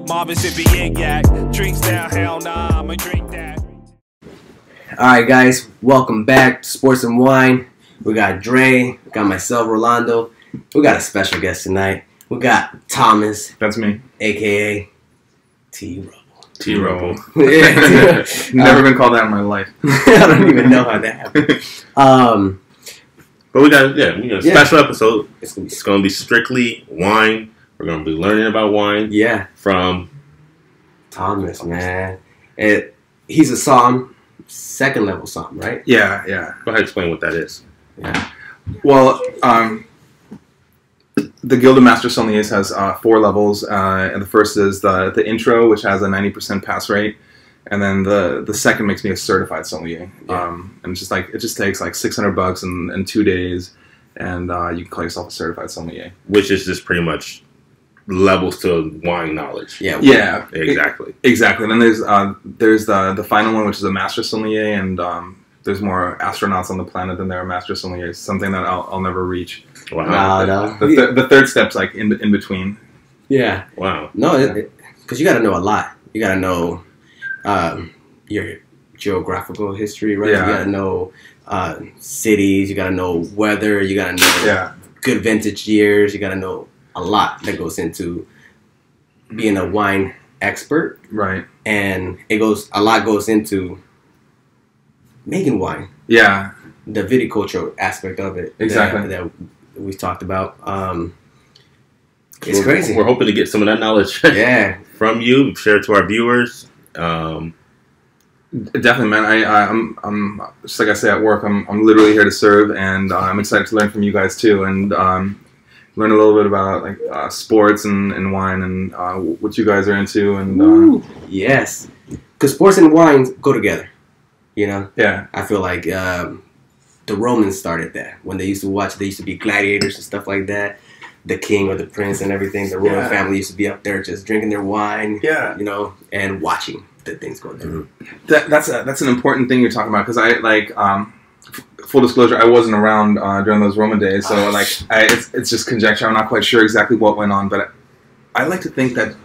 Marvin sipping yak, drinks down, hell nah, I'ma drink that. Alright guys, welcome back to Sports and Wine. We got Dre, we got myself, Rolando. We got a special guest tonight. We got Thomas. That's me. AKA T-Rubble. T-Rubble. Yeah, Never been called that in my life. I don't even know how that happened. But we got a special episode. It's gonna be strictly wine. We're gonna be learning about wine. Yeah. From Thomas, man. He's a somm, second level somm, right? Yeah. Go ahead and explain what that is. Yeah. Well, the Guild of Master Sommeliers has 4 levels, and the first is the intro, which has a 90% pass rate, and then the second makes me a certified sommelier. Yeah. And it's just like it just takes like $600 in 2 days, and you can call yourself a certified sommelier. Which is just pretty much levels to wine knowledge. Yeah. Yeah. Exactly. Exactly. And then there's the final one, which is a master sommelier, and there's more astronauts on the planet than there are master sommeliers. Something that I'll never reach. Wow. No. The third step's like in between. Yeah. Wow. No, because you got to know a lot. You got to know your geographical history, right? Yeah. You got to know cities. You got to know weather. You got to know good vintage years. You got to know a lot that goes into being a wine expert. Right. And a lot goes into making wine. Yeah. The viticulture aspect of it. Exactly. That we talked about. It's crazy. We're hoping to get some of that knowledge from you, share it to our viewers. Definitely, man. I'm just like I say at work. I'm literally here to serve, and I'm excited to learn from you guys too, and learn a little bit about like sports and wine and what you guys are into. And yes, because sports and wine go together. You know. Yeah. I feel like the Romans started that when they used to watch. They used to be gladiators and stuff like that. The king or the prince and everything. The royal family used to be up there just drinking their wine. Yeah. You know, and watching the things go down. That's an important thing you're talking about, because I like full disclosure, I wasn't around during those Roman days, so it's just conjecture. I'm not quite sure exactly what went on, but I like to think that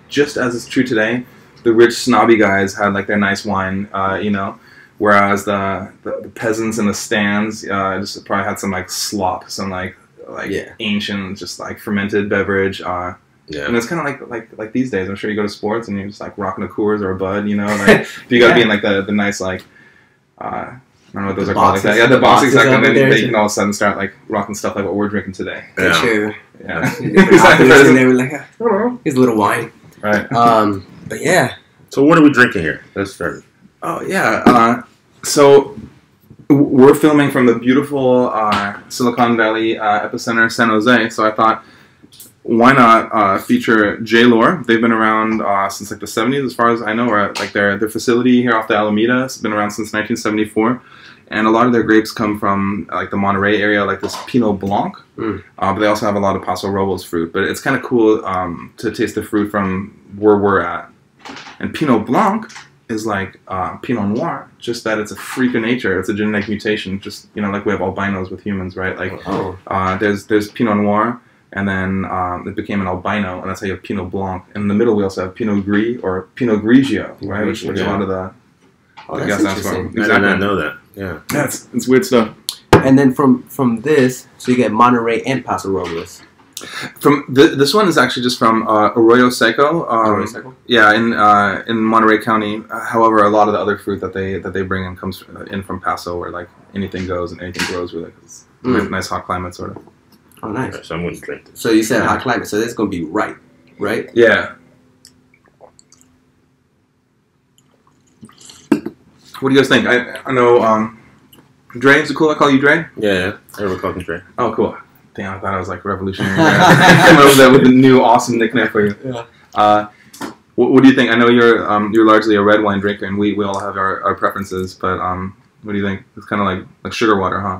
just as it's true today, the rich snobby guys had like their nice wine, you know, whereas the peasants in the stands just probably had some like slop, some like ancient just like fermented beverage. And it's kind of like these days. I'm sure you go to sports and you're just like rocking a Coors or a Bud, you know. Like you got to be in like the nice like I don't know what those are called. Like that. Yeah, the boxes. Exactly. And then they can all of a sudden start like rocking stuff like what we're drinking today. Yeah. True. Yeah. Exactly. And they were like, here's a little wine. Right. But yeah. So what are we drinking here? Let's start. Oh yeah. So we're filming from the beautiful Silicon Valley epicenter, San Jose. So I thought, why not feature J-Lore? They've been around since like the 70s, as far as I know. Or like their facility here off the Alameda has been around since 1974, and a lot of their grapes come from like the Monterey area, like this Pinot Blanc. But they also have a lot of Paso Robles fruit. But it's kind of cool to taste the fruit from where we're at. And Pinot Blanc is like Pinot Noir, just that it's a freak of nature. It's a genetic mutation, just, you know, like we have albinos with humans, right? Like there's Pinot Noir, and then it became an albino, and that's how you have Pinot Blanc. And in the middle, we also have Pinot Gris or Pinot Grigio, right? Which a lot of the that's interesting. Exactly. I did not know that. Yeah, it's weird stuff. And then from this, so you get Monterey and Paso Robles. From this one is actually just from Arroyo Seco. Arroyo Seco? Yeah, in Monterey County. However, a lot of the other fruit that they bring in comes in from Paso, where like anything goes and anything grows really. It's nice hot climate sort of. Oh, nice. Okay, so I'm going to drink this. So you said hot climate, so this is going to be right? Yeah. What do you guys think? I know, Dre, is it cool I call you Dre? Yeah, everyone calls me Dre. Oh, cool. Damn, I thought I was like revolutionary. I came over there with a new awesome nickname for you. Yeah. What do you think? I know you're largely a red wine drinker, and we all have our preferences, but what do you think? It's kind of like sugar water, huh?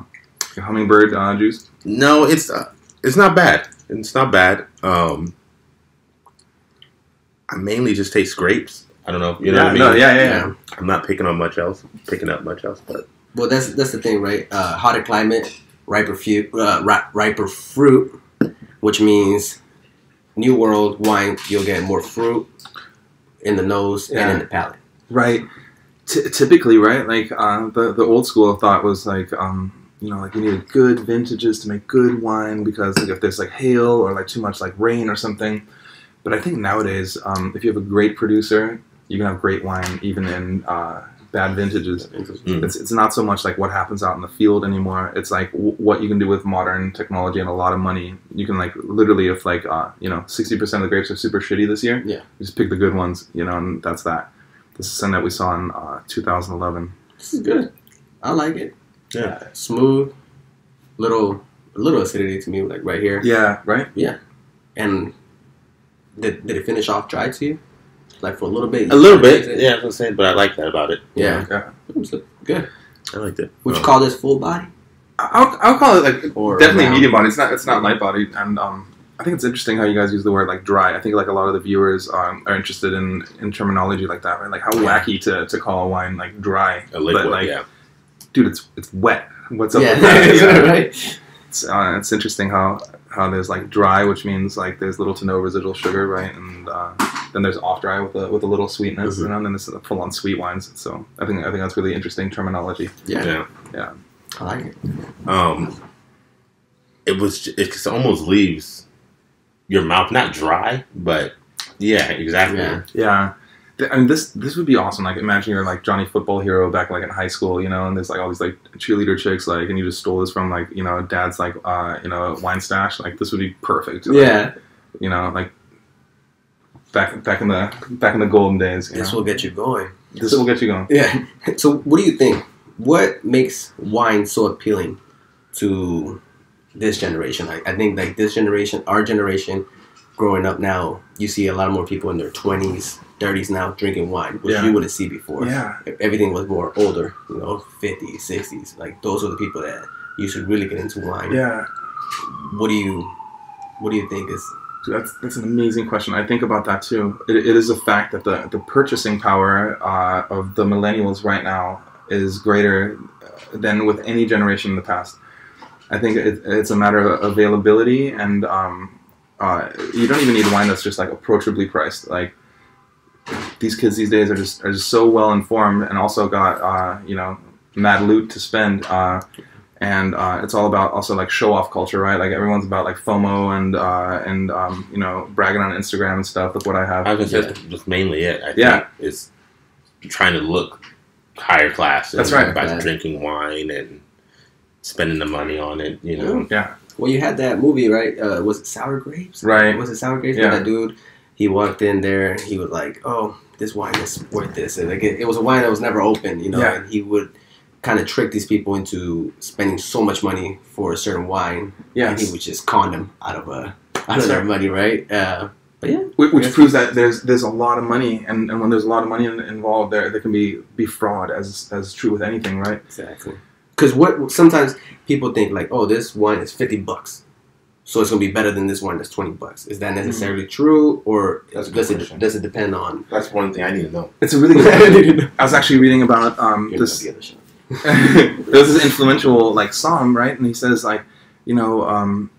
Like hummingbird juice? No, it's not bad. It's not bad. I mainly just taste grapes. I don't know. You know what I mean? No, yeah. I'm not picking up much else, but well, that's the thing, right? Hotter climate, riper fruit, which means New World wine, you'll get more fruit in the nose and in the palate. Right. Typically, right? Like the old school thought was like, you know, like you needed good vintages to make good wine because like if there's like hail or like too much like rain or something. But I think nowadays, if you have a great producer, you can have great wine even in bad vintages. It's not so much like what happens out in the field anymore. It's like what you can do with modern technology and a lot of money. You can like literally, if like you know, 60% of the grapes are super shitty this year, you just pick the good ones, you know, and that's that. This is something that we saw in 2011. This is good. I like it. Yeah, smooth, a little acidity to me, like right here. Yeah, right. Yeah, and did it finish off dry to you? Like for a little bit? A little bit, yeah, I was gonna say, but I like that about it. Yeah, good. I liked it. Would you call this full body? I'll call it like definitely round. medium body. It's not light body, and I think it's interesting how you guys use the word like dry. I think like a lot of the viewers are interested in terminology like that, right? Like how wacky to call a wine like dry, A liquid, but like, yeah. dude, it's wet. What's up with that? Yeah, right. It's interesting how there's like dry, which means like there's little to no residual sugar, right? And then there's off dry with a little sweetness, and then there's full on sweet wines. So I think that's really interesting terminology. Yeah. I like it. It almost leaves your mouth not dry, but yeah, exactly. Yeah. I mean, this would be awesome. Like, imagine you're like Johnny Football Hero back like in high school, you know, and there's like all these like cheerleader chicks, like, and you just stole this from like, you know, dad's like, you know, wine stash. Like, this would be perfect. Like, you know, like back in the golden days. This will get you going. This will get you going. Yeah. So, what do you think? What makes wine so appealing to this generation? I think like this generation, our generation, growing up now, you see a lot more people in their 20s, 30s now drinking wine, which you wouldn't see before. Yeah. Everything was more older, you know, 50s, 60s. Like those are the people that used to really get into wine. Yeah. What do you think is? That's an amazing question. I think about that too. It is a fact that the purchasing power of the millennials right now is greater than with any generation in the past. I think it's a matter of availability, and you don't even need wine that's just like approachably priced. Like these kids these days are just so well informed, and also got you know, mad loot to spend, and it's all about also like show off culture, right? Like everyone's about like FOMO and you know, bragging on Instagram and stuff. Look what I have. I was gonna say that's mainly it. I think it's trying to look higher class. That's right. By drinking wine and spending the money on it, you know. Yeah. Well, you had that movie, right? Was it Sour Grapes? Right. Was it Sour Grapes? Yeah. That dude, he walked in there and he was like, "Oh, this wine is worth this." And like it was a wine that was never open, you know. Yeah. And he would kind of trick these people into spending so much money for a certain wine. Yeah. And he would just con them out of their money, right? But yeah. Which proves that there's a lot of money, and when there's a lot of money involved, there can be fraud, as true with anything, right? Exactly. Because what sometimes people think like, oh, this wine is $50, so it's gonna be better than this wine that's $20. Is that necessarily true, or does it depend on? That's one thing I need to know. It's a really good. I was actually reading about this. There's this influential like Somm, right? And he says like, you know,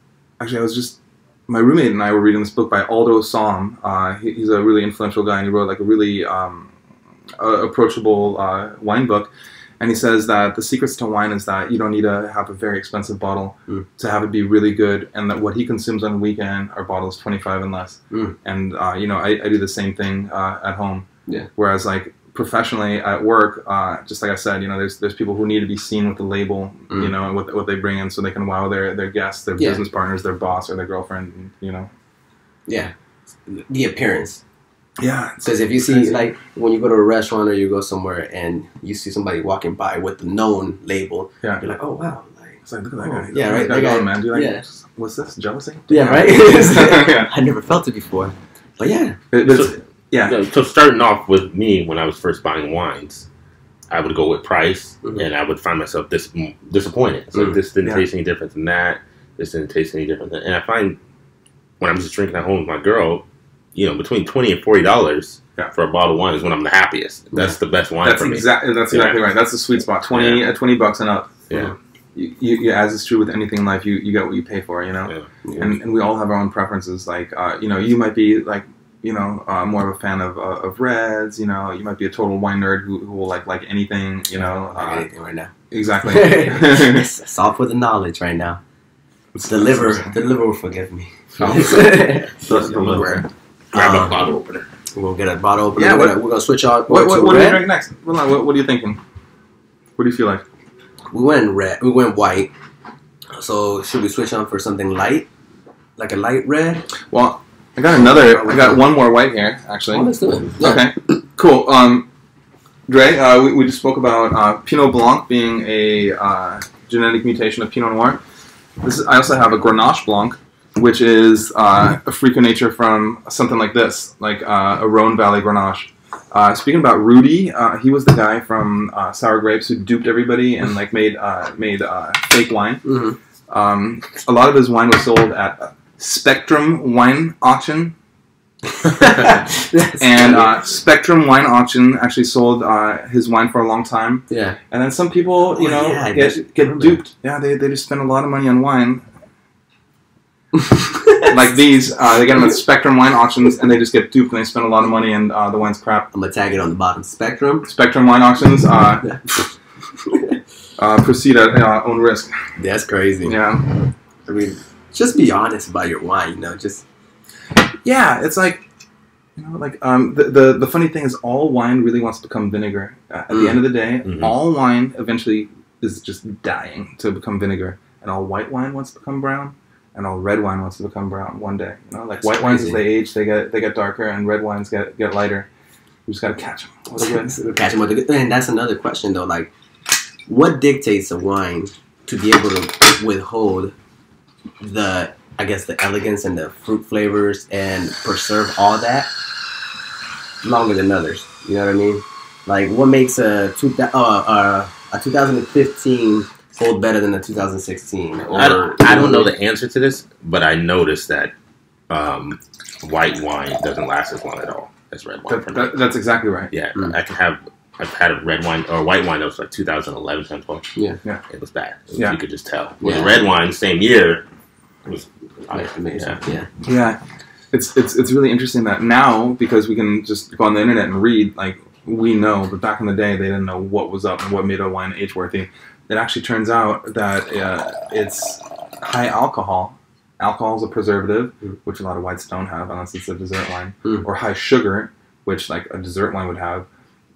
actually my roommate and I were reading this book by Aldo Somm. He's a really influential guy, and he wrote like a really approachable wine book. And he says that the secrets to wine is that you don't need to have a very expensive bottle to have it be really good, and that what he consumes on the weekend are bottles 25 and less. And you know, I do the same thing at home. Yeah. Whereas like professionally at work, just like I said, you know, there's people who need to be seen with the label, you know, and what they bring in, so they can wow their guests, their business partners, their boss or their girlfriend, you know. Yeah, the appearance. Yeah, because if you see like when you go to a restaurant or you go somewhere and you see somebody walking by with the known label, you're like, oh wow, like it's like look at that guy. Yeah, right. That guy, man. Do you like, what's this, jealousy? Yeah, right. I never felt it before, but yeah. So starting off with me when I was first buying wines, I would go with price, and I would find myself disappointed. It's like this didn't taste any different than that. This didn't taste any different than, and I find when I'm just drinking at home with my girl, you know, between $20 and $40 for a bottle of wine is when I'm the happiest. That's the best wine for me. That's exactly right. That's the sweet spot. $20 and up. Yeah. as is true with anything in life, you get what you pay for, and we all have our own preferences. Like, you might be like, more of a fan of reds. You might be a total wine nerd who will like anything. Anything right now. Exactly. It's all for the knowledge right now. The liver will forgive me. The liver. Grab a bottle opener. We'll get a bottle opener. Yeah, we're gonna switch out. What do you drink next? What are you thinking? What do you feel like? We went red. We went white. So should we switch on for something light, like a light red? Well, I got one more white here, actually. Oh, let's do it. Yeah. Okay, cool. Dre, we just spoke about Pinot Blanc being a genetic mutation of Pinot Noir. I also have a Grenache Blanc, which is a freak of nature from something like this, like a Rhone Valley Grenache. Speaking about Rudy, he was the guy from Sour Grapes who duped everybody and like made fake wine. Mm-hmm. A lot of his wine was sold at Spectrum Wine Auction. And Spectrum Wine Auction actually sold his wine for a long time. Yeah. And then some people, get duped. Yeah, they just spend a lot of money on wine. Like these, they get them at Spectrum Wine Auctions, and they just get duped, and they spend a lot of money, and the wine's crap. I'm gonna tag it on the bottom. Spectrum Wine Auctions. Proceed at own risk. That's crazy. Yeah. I mean, just be honest about your wine. Yeah, it's like, the funny thing is, all wine really wants to become vinegar. At the end of the day, all wine eventually is just dying to become vinegar, and all white wine wants to become brown. And all red wine wants to become brown one day. Like white wines, as they age, they get darker, and red wines get lighter. You just gotta catch them. Catch them with the good. And that's another question though. Like, what dictates a wine to be able to withhold the elegance and the fruit flavors and preserve all that longer than others? You know what I mean? Like, what makes a 2015 hold better than the 2016? I don't know the answer to this, but I noticed that white wine doesn't last as long at all as red wine. That's exactly right. Yeah, I've had a red wine or white wine that was like 2011, 2012. Yeah. It was bad. Yeah. You could just tell. With the red wine, same year, it was amazing. Yeah. It's really interesting that now, because we can just go on the internet and read, like, we know, but back in the day, they didn't know what was up and what made a wine age-worthy. It actually turns out that it's high alcohol. Alcohol is a preservative, which a lot of whites don't have unless it's a dessert wine. Or high sugar, which like a dessert wine would have.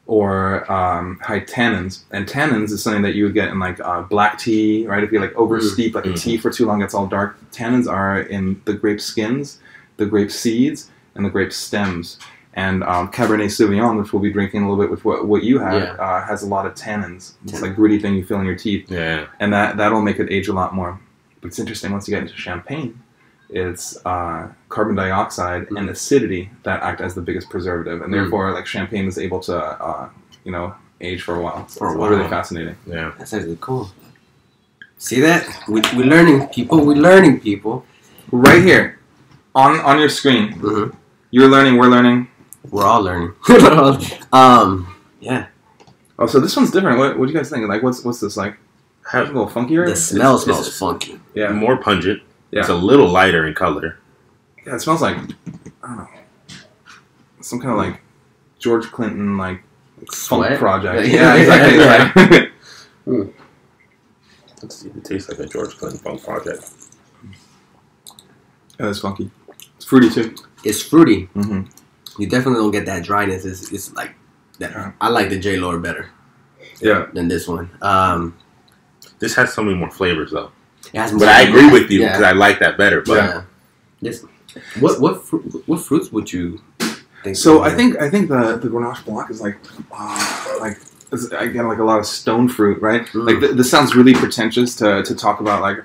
Or high tannins. And tannins is something that you would get in like black tea, right? If you like over steep like a tea for too long, it's all dark. Tannins are in the grape skins, the grape seeds, and the grape stems. And Cabernet Sauvignon, which we'll be drinking a little bit with what you have, has a lot of tannins. It's like gritty thing you feel in your teeth. Yeah. And that'll make it age a lot more. But it's interesting, once you get into champagne, it's carbon dioxide and acidity that act as the biggest preservative. And therefore, like, champagne is able to, age for a while. So it's really fascinating. Yeah. That's actually cool. See that? We're learning, people. We're learning, people. Right here, on your screen. Mm-hmm. You're learning, we're learning. We're all learning. Yeah. Oh, so this one's different. What do you guys think? Like, what's this like? A little funkier? The smell smells funky. Yeah. More pungent. Yeah. It's a little lighter in color. Yeah, it smells like, I don't know, some kind of like George Clinton like funk project. Yeah, exactly. Let's see. It tastes like a George Clinton funk project. Yeah, it's funky. It's fruity too. It's fruity. Mm-hmm. You definitely don't get that dryness. It's like that. Yeah. I like the J Lord better. Yeah. Than this one. This has so many more flavors though. But I agree with you because I like that better. But this, what fruits would you think? So I think the Grenache Blanc is like I get like a lot of stone fruit, right? Like this sounds really pretentious to talk about like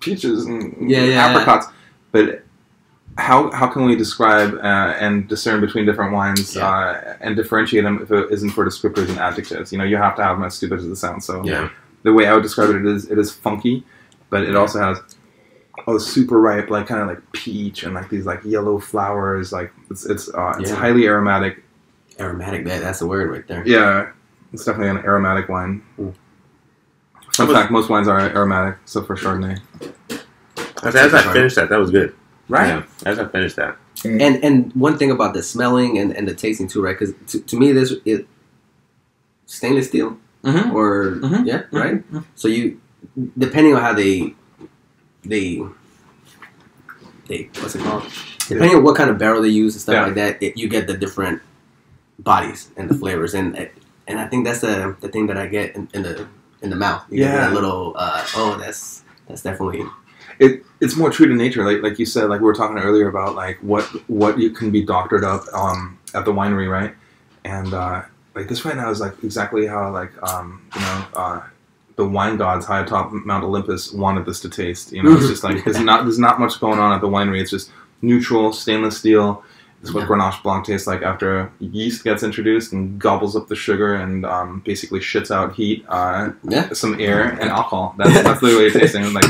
peaches and apricots, but how can we describe and discern between different wines and differentiate them if it isn't for descriptors and adjectives? You have to have them as stupid as it sounds. So the way I would describe it is funky, but it also has super ripe, like kind of like peach and like these like yellow flowers. Like it's highly aromatic. Aromatic, that's the word right there. Yeah, it's definitely an aromatic wine. Fun fact: most wines are aromatic, except for Chardonnay. As I finished that was good. Right. Yeah, as I finished that. And one thing about the smelling and the tasting too, right? Because to me, it stainless steel or right. So you, depending on how they what's it called? Depending on what kind of barrel they use and stuff like that, you get the different bodies and the flavors, and I think that's the thing that I get in the mouth. You get a little that's definitely. It's more true to nature, like you said, like we were talking earlier about like what you can be doctored up at the winery, right? And like this right now is like exactly how like the wine gods high atop Mount Olympus wanted this to taste. You know, it's just like there's not much going on at the winery. It's just neutral stainless steel. It's what Grenache Blanc tastes like after yeast gets introduced and gobbles up the sugar and basically shits out heat, some air and alcohol. That's literally tasting like.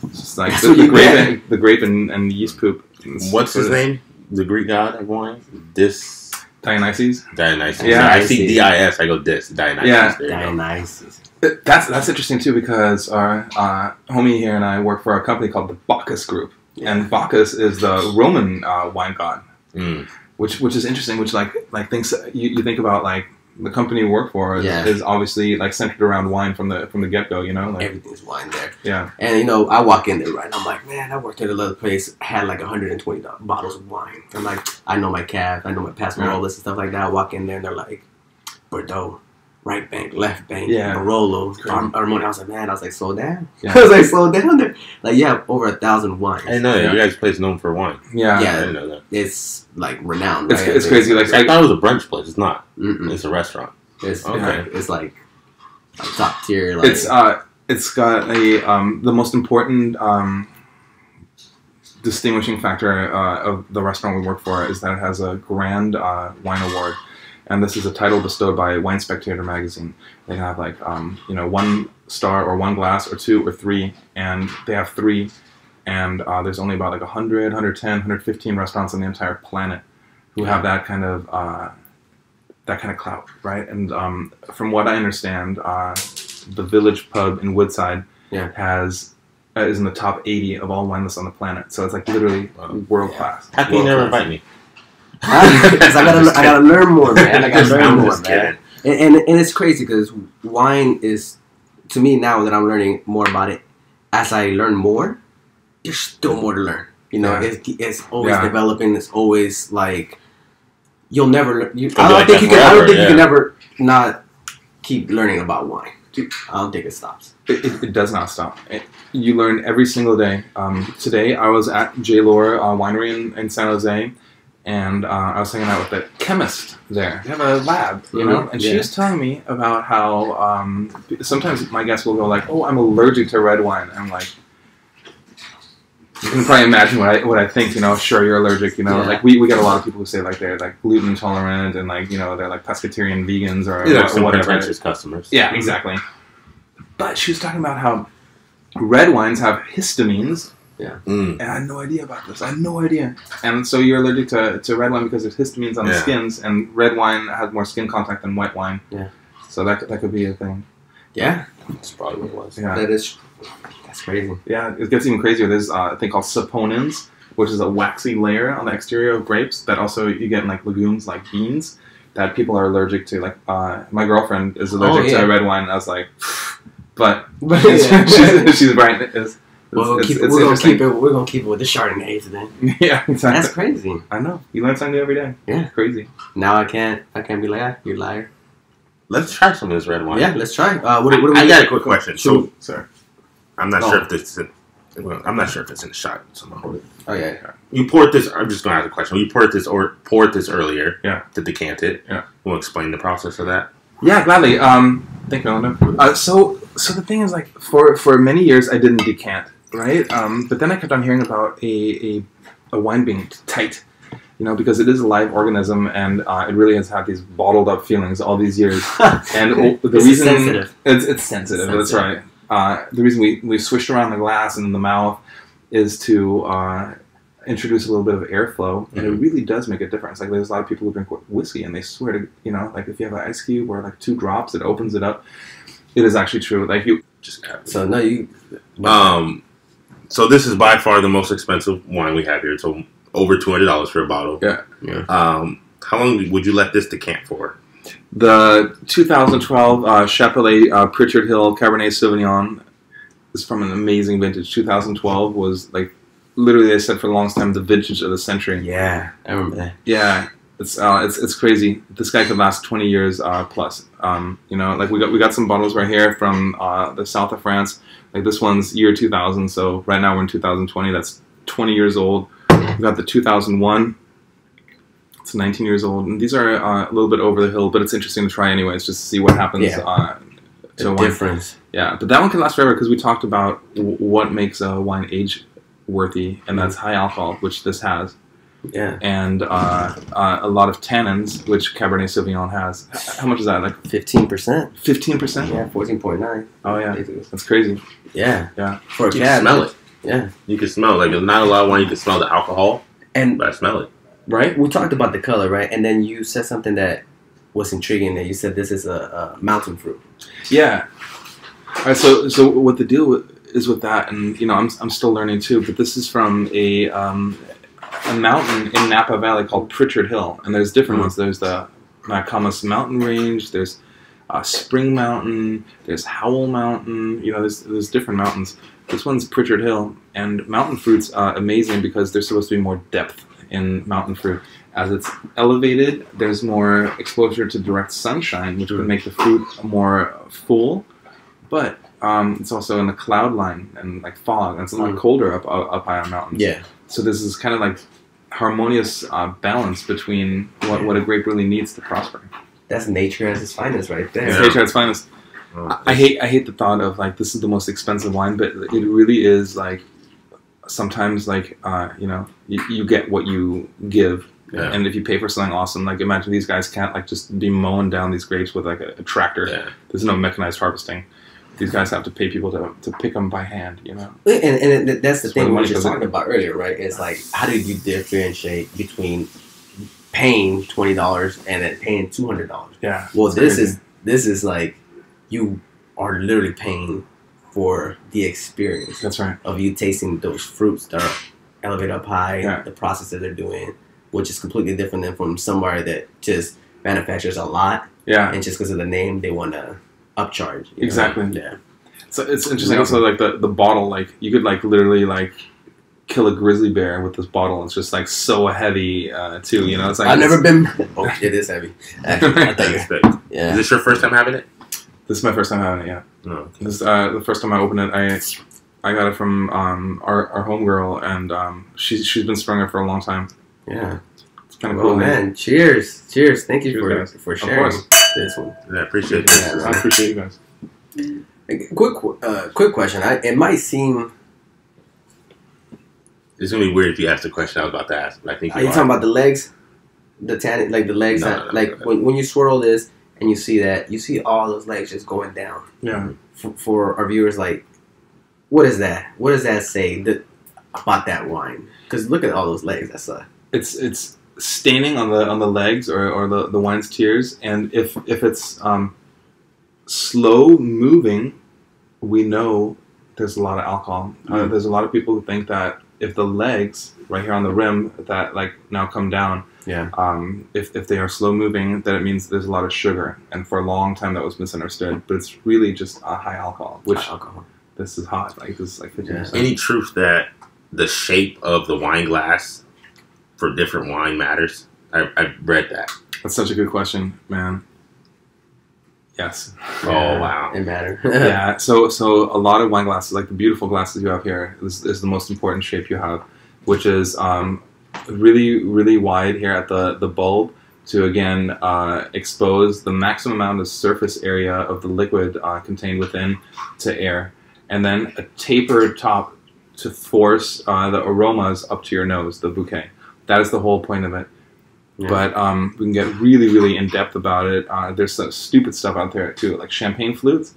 It's just like the grape and yeast poop. What's his name? The Greek god of wine? Dionysus. Yeah, I see D-I-S. I go Dionysus. Yeah, Dionysus. That's interesting too because our homie here and I work for a company called the Bacchus Group, and Bacchus is the Roman wine god, which is interesting. Which like things you think about like. The company we work for is obviously like centered around wine from the get go, you know. Like, everything's wine there. Yeah, and I walk in there right, and I'm like, man, I worked at another place, had like 120 bottles of wine. I'm like, I know my cab, I know my Pasmarolas and stuff like that. I walk in there, and they're like, Bordeaux, right bank, left bank, Barolo, Armoni. I was like, man, slow down. Yeah. I was like, slow down there. Like, you have over 1,000 wines. I know you guys' place known for wine. Yeah, I didn't know that. It's like renowned. It's crazy. Like I thought it was a brunch place. It's not. It's a restaurant. It's like top tier. Like, it's got the most important distinguishing factor of the restaurant we work for is that it has a grand wine award. And this is a title bestowed by Wine Spectator magazine. They have like 1 star or 1 glass or 2 or 3, and they have 3. And there's only about like 100, 110, 115 restaurants on the entire planet who have that kind of clout, right? And from what I understand, the Village Pub in Woodside is in the top 80 of all wine lists on the planet. So it's like literally world class. How can you never invite me? Because I gotta learn more, man. I gotta learn more, man. And it's crazy because wine is, to me now that I'm learning more about it, as I learn more, there's still more to learn. You know, it's always developing. It's always like you'll never. I don't think you can ever not keep learning about wine. I don't think it stops. It does not stop. You learn every single day. Today I was at J. Lore Winery in San Jose. And I was hanging out with the chemist there. They have a lab, you know? And she was telling me about how sometimes my guests will go like, oh, I'm allergic to red wine. And I'm like, you can probably imagine what I think, you know? Sure, you're allergic, you know? Like, we get a lot of people who say, like, they're, like, gluten intolerant and, like, you know, they're, like, pescatarian vegans or whatever. Pretentious customers. Yeah, exactly. But she was talking about how red wines have histamines. Yeah. And I had no idea about this. I had no idea. And so you're allergic to red wine because there's histamines on the skins, and red wine has more skin contact than white wine. Yeah. So that could be a thing. Yeah. That's probably what it was. Yeah. That's crazy. Yeah, it gets even crazier. There's a thing called saponins, which is a waxy layer on the exterior of grapes that also you get in like legumes like beans that people are allergic to. Like my girlfriend is allergic to red wine. And I was like, but she's right. We're gonna keep it with the Chardonnays then. Yeah, exactly. That's crazy. I know. You learn something new every day. Yeah, crazy. Now I can't be like, you liar. Let's try some of this red wine. Yeah, let's try. I got a quick question. So, sir, I'm not sure if this. I'm not sure if it's in the shot. Somehow. Oh yeah. You poured this. I'm just gonna ask a question. You poured this earlier. Yeah. To decant it. Yeah. You want to explain the process of that? Yeah, gladly. Thank you, Melinda. So the thing is, like, for many years I didn't decant. Right, but then I kept on hearing about a wine being tight, you know, because it is a live organism and it really has had these bottled up feelings all these years. And the reason sensitive. It's sensitive. That's right. The reason we swished around the glass and in the mouth is to introduce a little bit of airflow, and it really does make a difference. Like there's a lot of people who drink whiskey and they swear to, you know, like if you have an ice cube or like 2 drops, it opens it up. It is actually true. Like just happy. So no, you. So this is by far the most expensive wine we have here. So over $200 for a bottle. Yeah. How long would you let this decant for? The 2012 Chapelet Pritchard Hill Cabernet Sauvignon is from an amazing vintage. 2012 was like literally they said for the longest time the vintage of the century. Yeah, I remember that. Yeah, it's crazy. This guy could last 20 years plus. You know, like we got some bottles right here from the south of France. Like this one's year 2000. So right now we're in 2020. That's 20 years old. We got the 2001. It's 19 years old, and these are a little bit over the hill, but it's interesting to try anyways, just to see what happens to the wine. Difference. Yeah, but that one can last forever because we talked about what makes a wine age worthy, and that's high alcohol, which this has. Yeah. And a lot of tannins, which Cabernet Sauvignon has. How much is that? Like 15%. 15%? Yeah, 14.9. Oh yeah, that's crazy. Yeah. Yeah. For a You cab, can smell it. Yeah. You can smell it. Like, there's not a lot of wine you can smell the alcohol, And but I smell it. right, we talked about the color, right? And then you said something that was intriguing. That you said this is a mountain fruit. Yeah. All right. So what the deal is with that, and you know, I'm still learning too. But this is from a mountain in Napa Valley called Pritchard Hill, and there's different ones. There's the Macamas Mountain Range. There's Spring Mountain. There's Howell Mountain. You know, there's different mountains. This one's Pritchard Hill, and mountain fruit's amazing because there's supposed to be more depth in mountain fruit. As it's elevated, there's more exposure to direct sunshine, which would make the fruit more full. But it's also in the cloud line and like fog, and it's a lot colder up high on mountains. Yeah. So this is kind of like harmonious balance between what a grape really needs to prosper. That's nature at its finest, right there. It's nature at its finest. I hate the thought of like this is the most expensive wine, but it really is like sometimes like you know you get what you give. Yeah. And if you pay for something awesome, like imagine these guys can't like just be mowing down these grapes with like a tractor. Yeah. There's no mechanized harvesting. These guys have to pay people to pick them by hand, you know. And that's the thing we where were the just money talking about earlier, right? It's like, how do you differentiate between paying $20 and then paying $200? Yeah. Well, it's this crazy. is like you are literally paying for the experience. That's right. Of you tasting those fruits that are elevated up high, Yeah. the process that they're doing, which is completely different than from somewhere that just manufactures a lot, Yeah. and just because of the name, they want to upcharge. You know? Exactly. Yeah. So it's interesting also like the bottle, like you could like literally like kill a grizzly bear with this bottle. It's just like so heavy too, you know. It's like I've never been. Oh, it is heavy. Actually, I thought you. Yeah. Is this your first time having it? This is my first time having it. Yeah. No. This is the first time I opened it. I got it from our homegirl, and she's been strung it for a long time. Yeah. It's kind of Oh cool. man! Cheers! Thank you Cheers, guys. for Of sharing course. this one. Yeah, I appreciate this. Yeah, I appreciate you guys. Quick question. It might seem. It's gonna be weird if you ask the question I was about to ask, but I think Are you talking about the legs? The tannin, like the legs No, that, no, like no. when you swirl this and you see that, you see all those legs just going down. Yeah. For our viewers, like, what is that? What does that say about that wine? Because look at all those legs. That's It's staining on the legs or the wine's tears, and if it's slow moving, we know there's a lot of alcohol. There's a lot of people who think that if the legs right here on the rim that like now come down, yeah. if they are slow moving, then it means there's a lot of sugar, and for a long time that was misunderstood. But it's really just a high alcohol, which Alcohol. this is hot. Like this is like 50%. Any truth that the shape of the wine glass for different wine matters? I've read that. That's such a good question, man. Yes. Oh wow. It matters. Yeah. So a lot of wine glasses, like the beautiful glasses you have here, is the most important shape you have, which is really wide here at the bulb to again expose the maximum amount of surface area of the liquid contained within to air, and then a tapered top to force the aromas up to your nose, the bouquet. That is the whole point of it. Yeah. But we can get really in depth about it. There's some stupid stuff out there too, like champagne flutes.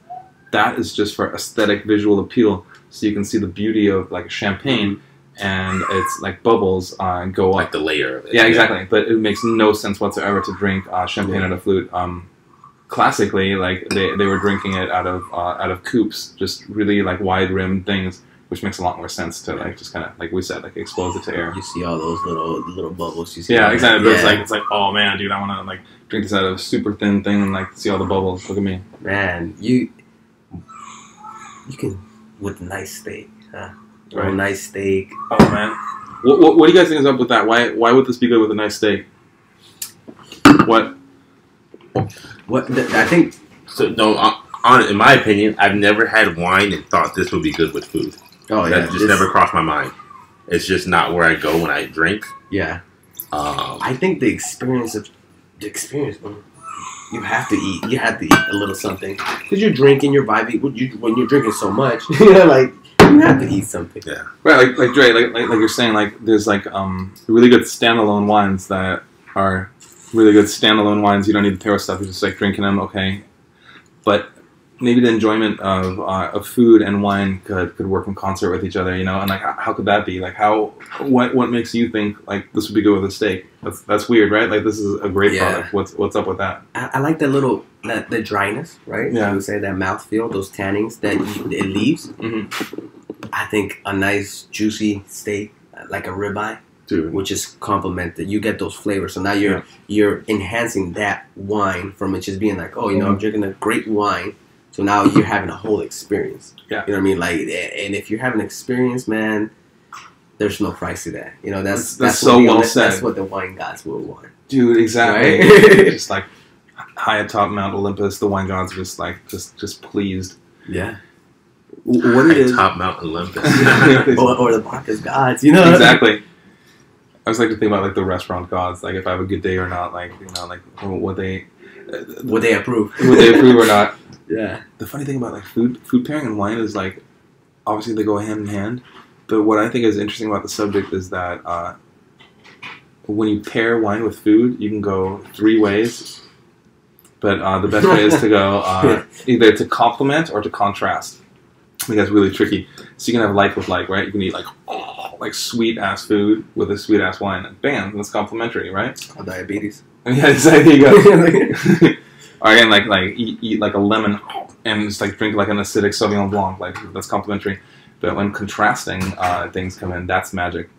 That is just for aesthetic visual appeal, so you can see the beauty of like champagne, and it's like bubbles go Like up. the layer of it. Yeah, exactly. But it makes no sense whatsoever to drink champagne out of flute. classically, like they were drinking it out of coupes, just really like wide rimmed things, which makes a lot more sense to like just kind of like we said, like expose it to air. You see all those little bubbles. You see exactly. But yeah. it's like oh man, dude, I want to like drink this out of a super thin thing and like see all the bubbles. Look at me, man. You can with a nice steak, huh? Right. A nice steak. Oh man, what do you guys think is up with that? Why would this be good with a nice steak? What? I think so. No, in my opinion, I've never had wine and thought this would be good with food. Oh yeah, that just never crossed my mind. It's just not where I go when I drink. Yeah. I think the experience, man, you have to eat. You have to eat a little something because you're drinking, you're vibing. When you're drinking so much, like you have to eat something. Yeah. Right. Like Dre, like you're saying, like there's like really good standalone wines that are really good standalone wines. You don't need to pair with stuff. You're just like drinking them, okay. But maybe the enjoyment of food and wine could work in concert with each other, you know. And like, how could that be? Like, what makes you think like this would be good with a steak? That's weird, right? Like, this is a great product. What's up with that? I like the dryness, right? Yeah. I would say that mouthfeel, those tannins that it leaves. Mm-hmm. I think a nice juicy steak, like a ribeye. Dude. Which is complemented. You get those flavors. So now you're enhancing that wine from it just being like, oh, you know, I'm drinking a great wine. So now you're having a whole experience. Yeah. You know what I mean? Like, and if you're having an experience, man, there's no price to that. You know, that's so well said. That's what the wine gods will want. Dude, exactly. Right? Just like high atop Mount Olympus, the wine gods just like just pleased. Yeah. What it is? Top Mount Olympus. or the Bacchus gods, you know? Exactly. I always like to think about like the restaurant gods, like if I have a good day or not, like you know, like would they approve? Would they approve or not? Yeah. The funny thing about like food pairing and wine is like obviously they go hand in hand, but what I think is interesting about the subject is that when you pair wine with food, you can go 3 ways, but the best way is to go either to complement or to contrast. I think that's really tricky. So you can have like with like, right? You can eat like sweet ass food with a sweet ass wine. And bam, that's complimentary, right? Or diabetes. Yeah, there you go. Or again, like eat like a lemon and just like drink like an acidic Sauvignon Blanc. Like that's complimentary. But when contrasting things come in, that's magic.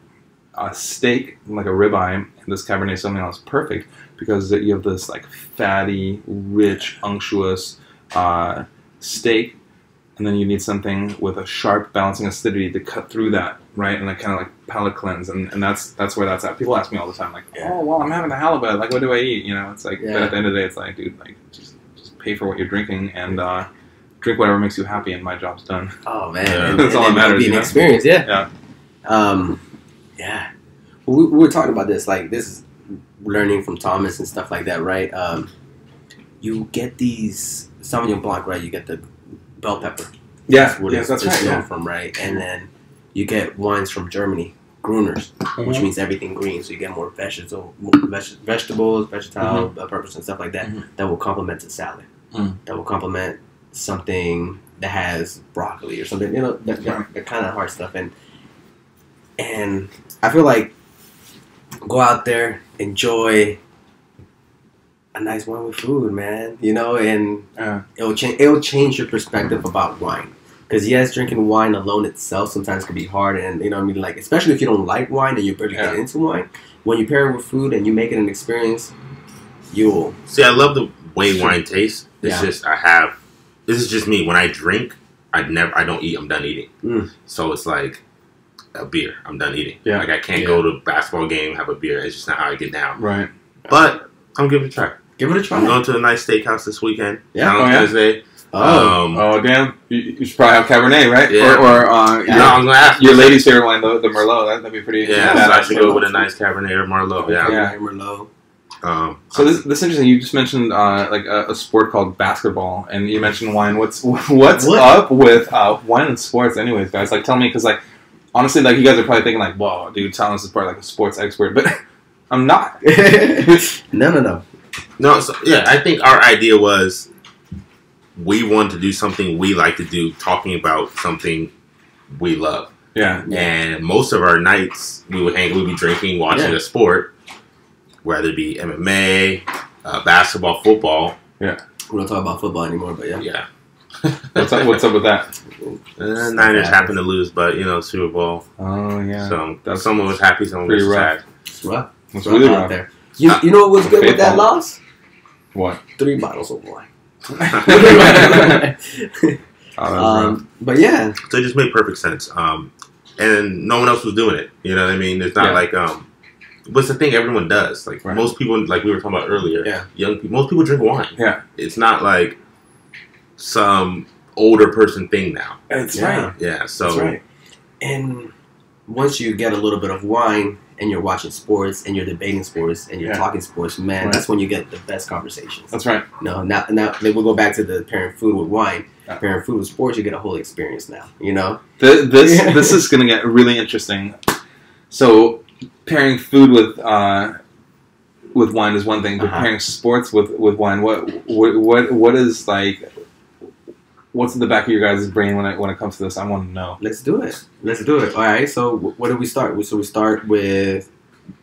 A steak, like a ribeye, and this Cabernet Sauvignon is perfect because you have this like fatty, rich, unctuous steak. And then you need something with a sharp, balancing acidity to cut through that, right? And like kind of like palate cleanse, and that's where that's at. People ask me all the time, like, oh, well, I'm having a halibut. Like, what do I eat? You know, it's like, but at the end of the day, it's like, dude, like, just pay for what you're drinking and drink whatever makes you happy, and my job's done. Oh man, that's all that matters. It'll be an experience, yeah. Yeah. Well, we were talking about this, like this is learning from Thomas and stuff like that, right? You get these Sauvignon Blanc, right? You get the bell pepper. Yeah, that's right. Known from, right? And then you get wines from Germany, Gruners, which means everything green. So you get more vegetables, vegetable peppers and stuff like that. That will complement the salad. That will complement something that has broccoli or something. You know, that kind of hard stuff. And I feel like go out there, enjoy a nice wine with food, man. You know, and it'll change your perspective about wine. Because yes, drinking wine alone itself sometimes can be hard, and you know what I mean, like especially if you don't like wine and you barely get into wine. When you pair it with food and you make it an experience, you'll see. I love the way wine tastes. It's just this is just me. When I drink, I don't eat. I'm done eating. So it's like a beer. I'm done eating. Yeah. Like I can't go to a basketball game, have a beer. It's just not how I get down. Right. But I'm giving it a try. Give it a try. I'm going to a nice steakhouse this weekend. Yeah. On Thursday. Oh damn! You should probably have Cabernet, right? Yeah. I'm gonna ask your lady's favorite wine, the Merlot. That'd be pretty. Yeah, so I should go with a nice Cabernet or Merlot. Yeah. Merlot. So this is interesting. You just mentioned like a sport called basketball, and you mentioned wine. What's up with wine and sports, anyways, guys? Like, tell me, because like honestly, like you guys are probably thinking like, "Whoa, dude, Thomas is probably like a sports expert," but I'm not. No. No, so, yeah, I think our idea was we wanted to do something we like to do, talking about something we love. Yeah. And most of our nights, we'd be drinking, watching a sport, whether it be MMA, basketball, football. Yeah. We don't talk about football anymore, but yeah. Yeah. What's up with that? Niners happened to lose, but Super Bowl. Oh yeah. So someone was happy, someone was sad. It's rough. It's really rough out there. You know what was good with that loss? What? 3 bottles of wine. But yeah. So it just made perfect sense. And no one else was doing it. You know what I mean? It's not like what's the thing everyone does? Like most people, like we were talking about earlier, young people, most people drink wine. Yeah. It's not like some older person thing now. That's right. Yeah. So. That's right. And once you get a little bit of wine and you're watching sports and you're debating sports and you're talking sports, man, that's when you get the best conversations. That's right. No, now we'll go back to the pairing food with wine. Pairing food with sports, you get a whole experience now. You know, this is going to get really interesting. So pairing food with wine is one thing, but pairing sports with wine, what is like? What's in the back of your guys' brain when it comes to this? I want to know. Let's do it. All right. So what do we start? So we start with.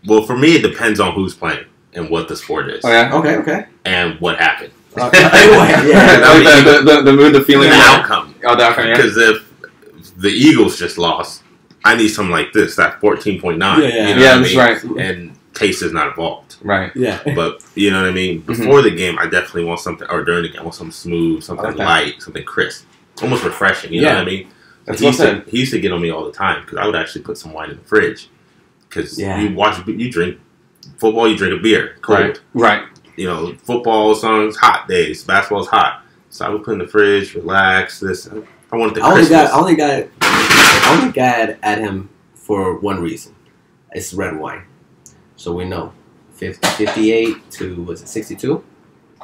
Well, for me, it depends on who's playing and what the sport is. Oh yeah. Okay. And what happened. The mood, the feeling, the outcome. Oh, the outcome. Yeah. Because if the Eagles just lost, I need something like this. That 14.9. That's right. And taste is not involved. Right. Yeah. But you know what I mean? Before the game, I definitely want something, or during the game, I want something smooth, something light, something crisp. Almost refreshing, you know what I mean? That's he used to get on me all the time, because I would actually put some wine in the fridge. Because you drink football, you drink a beer, cold. Right. You know, football songs, hot days, basketball's hot. So I would put in the fridge, relax, this. I wanted the Christmas. I only got at him for one reason. It's red wine. So we know 58 to, was it 62?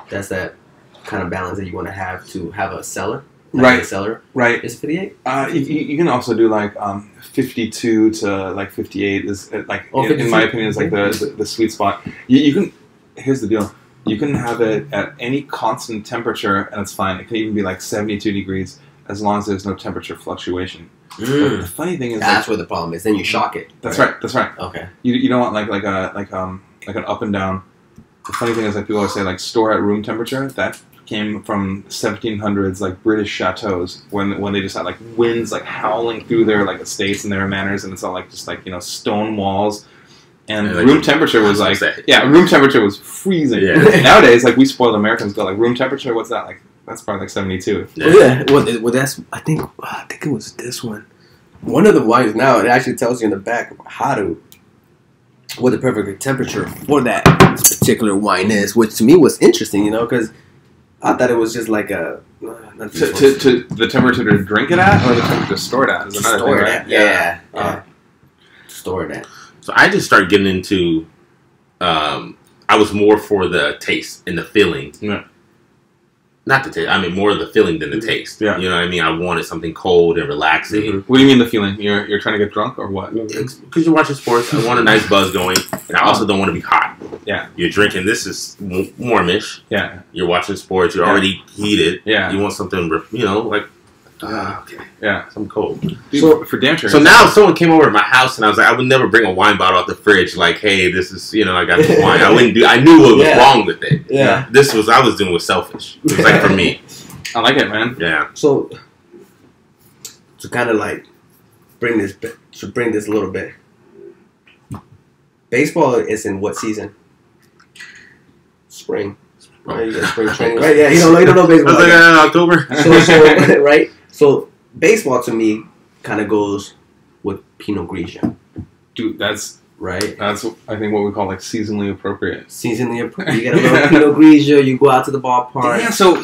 That's that kind of balance that you want to have a cellar. Right. A cellar. Right. Is 58? You can also do like 52 to like 58 is like, in my opinion, is like the sweet spot. You can, here's the deal. You can have it at any constant temperature and it's fine. It can even be like 72 degrees as long as there's no temperature fluctuation. But the funny thing is that's where the problem is. Then you shock it. That's right. Okay. You don't want like an up and down. The funny thing is like people always say like store at room temperature. That came from 1700s like British chateaus when they just had like winds like howling through their like estates and their manors, and it's all like just like stone walls. And room temperature was like, room temperature was freezing. Yeah. Nowadays, like we spoiled Americans go like room temperature. What's that like? That's probably like 72. Yeah. Well, that's I think it was this one. One of the wines now it actually tells you in the back what the perfect temperature for that particular wine is, which to me was interesting, because I thought it was just like a to the temperature to drink it at or the temperature to store it at is another thing, right? Yeah. Store it at. So I just started getting into, I was more for the taste and the feeling. Yeah. Not the taste, I mean more of the feeling than the taste. Yeah. You know what I mean? I wanted something cold and relaxing. Mm-hmm. What do you mean the feeling? You're trying to get drunk or what? Because you're watching sports, I want a nice buzz going, and I also don't want to be hot. Yeah. You're drinking, this is warmish. Yeah. You're watching sports, you're already heated. Yeah. You want something, like, okay. Yeah. Something cold. Dude, so for damn sure. So now if someone came over to my house and I was like, I would never bring a wine bottle out the fridge like, hey, this is, I got this wine. I wouldn't do, I knew what was wrong with it. Yeah. I was doing was selfish. It was like for me. I like it, man. Yeah. So to kind of like bring this a little bit. Baseball is in what season? Spring. Right, you got spring training, right? Yeah, you don't know baseball. I was like, October. So right. So baseball to me kind of goes with Pinot Grigio. Dude, that's right. That's I think what we call like seasonally appropriate. Seasonally appropriate. You get a little Pinot Grigio. You go out to the ballpark. Yeah. So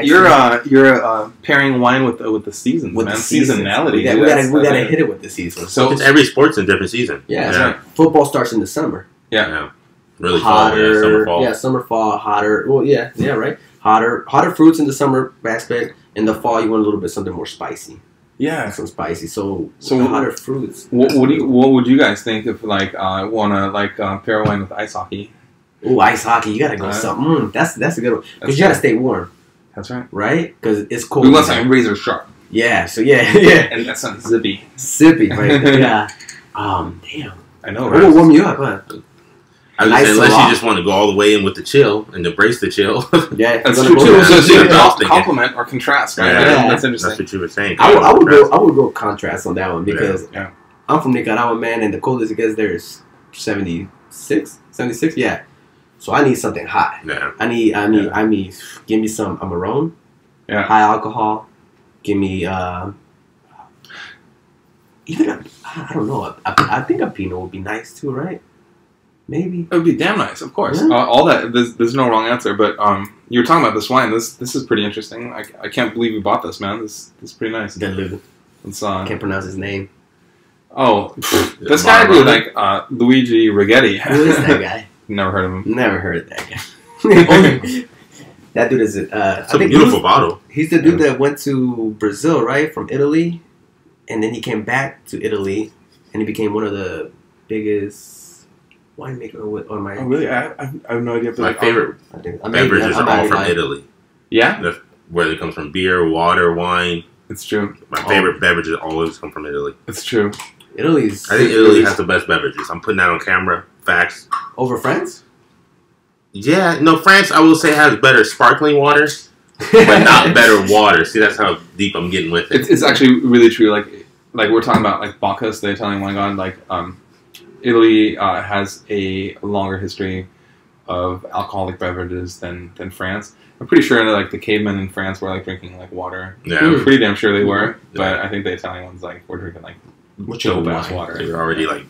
you're pairing wine with the seasons, with man. The seasonality. We gotta hit it with the season. So every sport's in different season. Yeah. Right. Football starts in the summer. Yeah. Really hotter, summer, fall. Yeah, summer, fall, hotter. Well, yeah, right. Hotter fruits in the summer aspect. In the fall, you want a little bit something more spicy. Yeah, some spicy. So the hotter fruits. What would you guys think if like want to pair wine with ice hockey? Ooh, ice hockey! You gotta go something. That's a good one because you gotta stay warm. That's right. Right? Because it's cold. We want something razor sharp. Yeah. So yeah. And that's not zippy. Zippy, right? Yeah. Damn. I know. Right? We'll warm you up, huh? I was saying, unless you just want to go all the way in with the chill and embrace the chill. Yeah, that's true too. So complement or contrast, right? Yeah. That's interesting. That's what you were saying. I would go contrast on that one because I'm from Nicaragua, man, and the coldest it gets there is 76. Yeah. So I need something hot. Yeah. I need. Give me some Amarone. Yeah. High alcohol. Give me even I don't know. I think a Pinot would be nice too, right? Maybe it would be damn nice, of course. Yeah. All that there's no wrong answer, but you were talking about this wine. This is pretty interesting. I can't believe you bought this, man. This is pretty nice. It's can't pronounce his name. Oh, this guy would be like Luigi Righetti. Who is that guy? Never heard of him. Never heard of that guy. That dude is it's a beautiful bottle. He's the dude that went to Brazil, right, from Italy, and then he came back to Italy, and he became one of the biggest winemaker. Oh, really? I have no idea. My favorite beverages are all from Italy. Yeah, whether it comes from beer, water, wine. It's true. My favorite beverages always come from Italy. It's true. I think Italy has the best beverages. I'm putting that on camera. Facts. Over France? Yeah, no, France, I will say, has better sparkling water, but not better water. See, that's how deep I'm getting with it. It's actually really true. Like we're talking about, like Bacchus, the Italian wine god. Like Italy has a longer history of alcoholic beverages than France. I'm pretty sure that like the cavemen in France were like drinking like water. Yeah, I'm pretty damn sure they were. But I think the Italian ones like were drinking like chill ass water. They were already like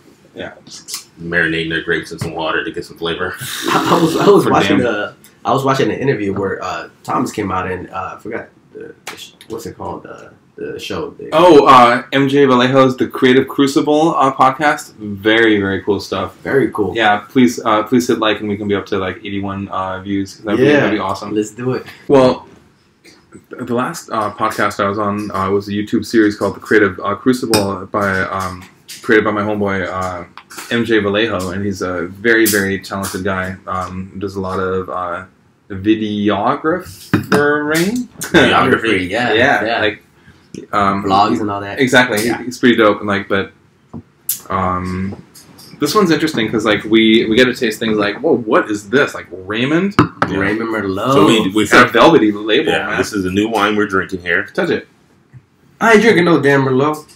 marinating their grapes in some water to get some flavor. I was watching an interview where Thomas came out and I forgot what's it called, the show. MJ Vallejo's The Creative Crucible podcast. Very, very cool stuff. Very cool. Yeah, please hit like and we can be up to like 81 views. That'd be awesome. Let's do it. Well, the last podcast I was on was a YouTube series called The Creative Crucible created by my homeboy MJ Vallejo, and he's a very, very talented guy. Does a lot of videography. Videography, yeah. Like vlogs and all that. Exactly. Yeah. He's pretty dope. And like, but this one's interesting because like we get to taste things like, whoa, what is this? Like Raymond Merlot. So we have a velvety label. Yeah, man. This is a new wine we're drinking here. Touch it. I ain't drinking no damn Merlot.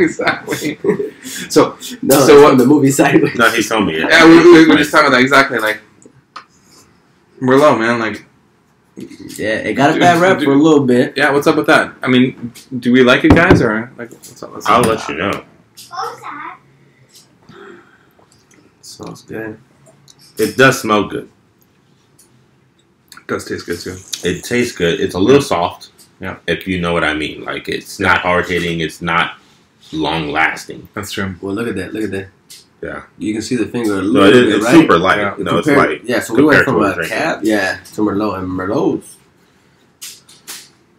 Exactly. So on the movie side. No, he's telling me it. Yeah, we're just talking about that exactly. Like Merlot, man. Like, yeah, it got a bad rep for a little bit. Yeah, what's up with that? I mean, do we like it, guys, or like what's up? I'll let you know. Smells good. It does smell good. It does taste good too. It tastes good. It's a little soft. Yeah. If you know what I mean. Like, it's not hard hitting. It's not long lasting. That's true. Well, look at that. Yeah. You can see the finger a No, little bit, it's right? super light. Yeah. No, it's light. Yeah, so we went from a cab, to Merlot, and Merlots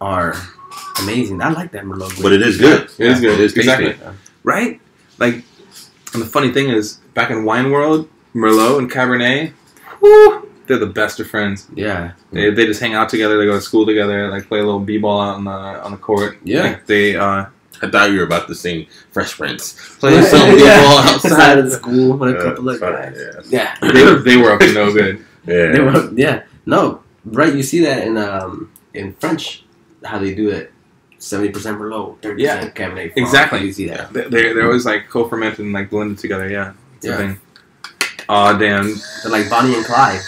are amazing. I like that Merlot. But it is good. It is good. It is tasty. Exactly. Right? Like, and the funny thing is, back in wine world, Merlot and Cabernet, whoo, they're the best of friends. Yeah. They just hang out together. They go to school together. Like play a little b-ball out on the court. Yeah. Like they. I thought you were about to sing Fresh Prince. Playing some b-ball outside of school with a couple of guys. Yeah. They were up to no good. Yeah. No. Right. You see that in French, how they do it. 70% Merlot, 30% Cabernet Franc. Exactly. You see that. They're always like co-fermented and like blended together. Yeah. It's a thing. Damn. They're like Bonnie and Clyde.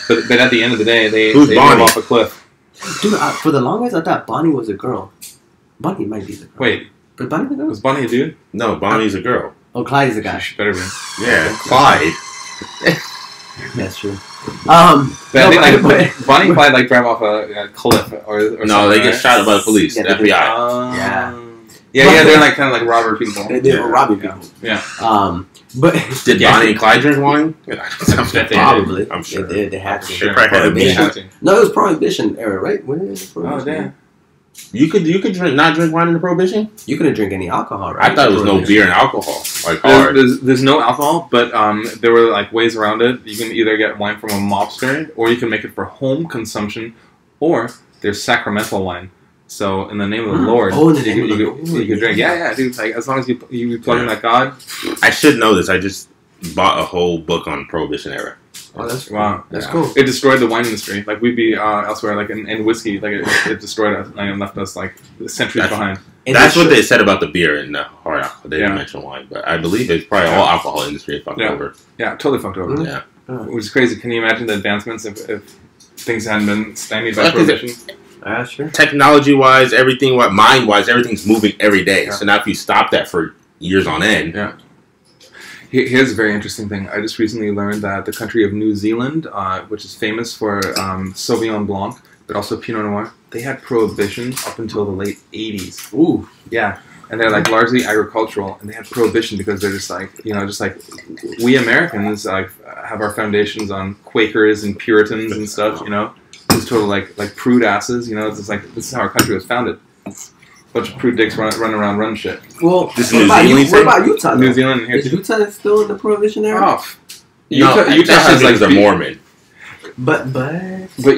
But at the end of the day, they drove off a cliff. Dude, for the longest, I thought Bonnie was a girl. Bonnie might be the girl. Wait. But Bonnie the girl? Was Bonnie a dude? No, Bonnie's a girl. Oh, Clyde is a guy. She better be. Yeah, Clyde. That's true. Bonnie and Clyde like drive off a cliff or no, they get shot by the police. The FBI. Yeah, they're like kind of like robber people. They were robbing people. Yeah. But did Bonnie and Clyde drink wine? Probably. I'm sure. They had to. They probably had to. No, it was Prohibition era, right? When it was Prohibition? Oh, damn. You could not drink wine in the Prohibition? You couldn't drink any alcohol, right? I thought it was no beer and alcohol. Like hard. There's no alcohol, but there were like ways around it. You can either get wine from a mobster, or you can make it for home consumption, or there's sacramental wine. So in the name of the Lord, you can drink. Yeah, dude. Like as long as you plug in that God. I should know this. I just bought a whole book on Prohibition era. Oh, that's wow. That's cool. It destroyed the wine industry. Like we'd be elsewhere, like in whiskey, like it destroyed us and left us like centuries behind. That's what they said about the beer and the hard alcohol. They didn't mention wine, but I believe it's probably all alcohol industry fucked over. Yeah, totally fucked over. Mm-hmm. Yeah, which is crazy. Can you imagine the advancements if things hadn't been stymied by prohibition? Sure. Technology-wise, everything, mind-wise, everything's moving every day. Yeah. So now if you stop that for years on end, Here's a very interesting thing. I just recently learned that the country of New Zealand, which is famous for Sauvignon Blanc, but also Pinot Noir, they had prohibition up until the late 80s. Ooh. Yeah. And they're like largely agricultural, and they had prohibition because they're just like, just like we Americans like have our foundations on Quakers and Puritans and stuff, Just total like prude asses, It's just like, this is how our country was founded. Bunch of prude dicks run around, run shit. Well, this what about Utah? New Zealand here. Is Utah still in the prohibition era? Oh, Utah has like a Mormon. But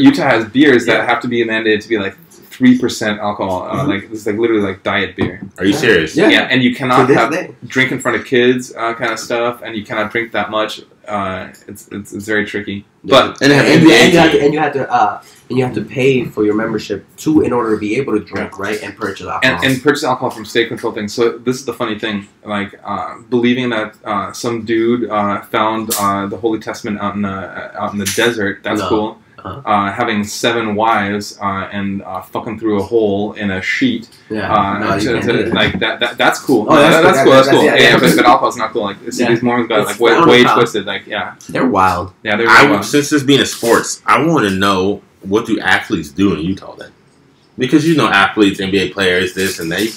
Utah has beers that have to be mandated to be like 3% alcohol. Like this is like literally like diet beer. Are you serious? Yeah, and you cannot drink in front of kids, kind of stuff, and you cannot drink that much. It's very tricky. But you have to pay for your membership in order to be able to drink, right, and purchase alcohol. And purchase alcohol from state control things. So this is the funny thing, like believing that some dude found the Holy Testament out in the desert. That's cool. Having 7 wives and fucking through a hole in a sheet. Like that's cool. Oh, that's cool. That's cool. Yeah, but alcohol's not cool. Like these Mormons got like way twisted. Like they're wild. Yeah, they're wild. Since this being a sports, I want to know, what do athletes do in Utah then? Because athletes, NBA players, this and that.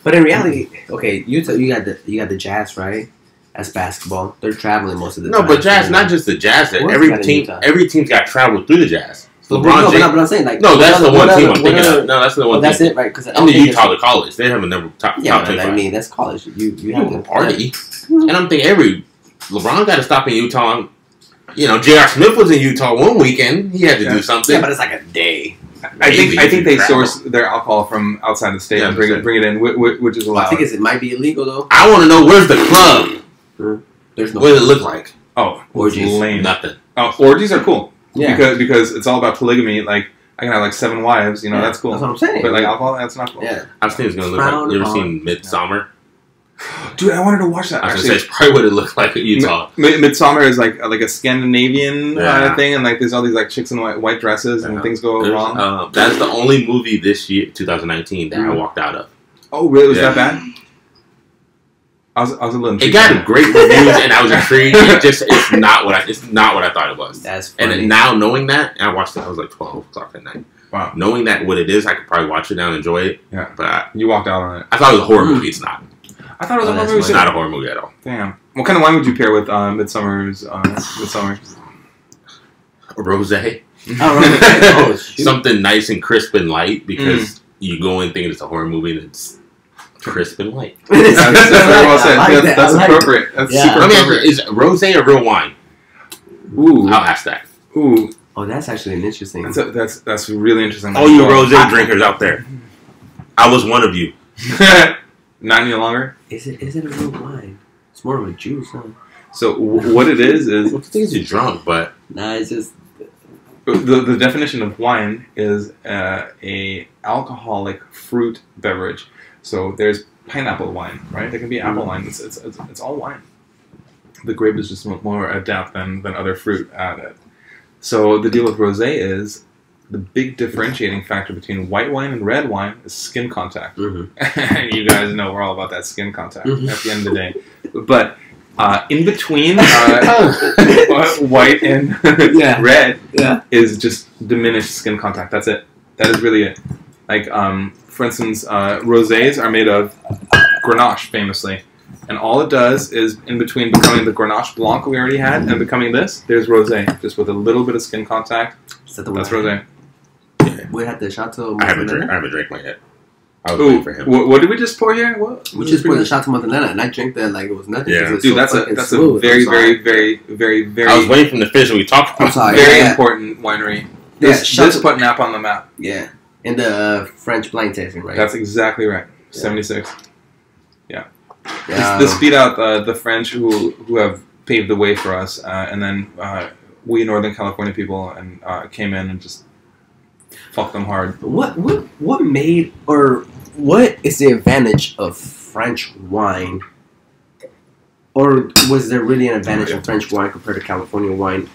But in reality, okay, Utah, you got the Jazz, right? That's basketball. They're traveling most of the time. No, but Jazz, not just the Jazz. Every team's got traveled through the Jazz. LeBron James. But I'm saying that's the one team I'm thinking of. No, that's the one. That's it, right? Because in the Utah, the college, they have a number top. Yeah, top 25. I mean that's college. You have to party, and I'm thinking LeBron got to stop in Utah. J.R. Smith was in Utah one weekend. He had to do something. Yeah, but it's like a day. I think they source their alcohol from outside the state and bring it in, which is allowed. I think it might be illegal though. I want to know, where's the club? There's no. What does it look like? Oh, orgies. Lame. Nothing. Oh, orgies are cool. Yeah. Because it's all about polygamy. Like I can have like 7 wives. That's cool. That's what I'm saying. But like alcohol, that's not cool. Yeah. I was thinking it's gonna look like. You ever seen Midsommar? Dude, I wanted to watch that. I was gonna say, it's probably what it looked like at Utah. Midsommar is like a Scandinavian thing, and like there's all these like chicks in white dresses, and things go wrong. That's the only movie this year, 2019, that I walked out of. Oh, really? Was that bad? I was a little intrigued. It got great reviews, and I was intrigued. It's not what I thought it was. That's funny. And now knowing that, and I watched it. I was like 12 o'clock at night. Wow. Knowing that what it is, I could probably watch it now and enjoy it. Yeah. But you walked out on it. I thought it was a horror movie. It's not. I thought it was a horror movie. It's not a horror movie at all. Damn. What kind of wine would you pair with Midsummer? Rosé. Oh, something nice and crisp and light, because you go in thinking it's a horror movie and it's crisp and light. That's very well said. That's appropriate. That's super appropriate. Is rosé a real wine? Ooh. I'll ask that. Ooh. Oh, that's actually an interesting. That's really interesting. All you rosé drinkers out there, I was one of you. Not any longer. Is it a real wine? It's more of a juice, huh? So what it is I think you're drunk, but nah, it's just the definition of wine is a alcoholic fruit beverage. So there's pineapple wine, right? There can be apple wine. It's all wine. The grape is just more adept than other fruit added. So the deal with rosé is the big differentiating factor between white wine and red wine is skin contact. And you guys know we're all about that skin contact at the end of the day. But in between white and red is just diminished skin contact. That's it. That is really it. Like, for instance, rosés are made of Grenache, famously. And all it does is, in between becoming the Grenache Blanc we already had and becoming this, there's rosé, just with a little bit of skin contact. That's rosé. We had the Chateau. I haven't drank mine yet. I was waiting for him. What did we just pour here? We just poured the Chateau Montanana, and I drank that like it was nothing. Yeah. Dude, that's a very, very, very, very, very. I was waiting for the fish and we talked about. Very important winery. This put Napa on the map. Yeah, in the French blind tasting, right? That's exactly right. 76. Yeah. This beat out the French who have paved the way for us, and then we Northern California people and came in and just fucked them hard. What made, or what is the advantage of French wine? Or was there really an advantage of French wine compared to California wine?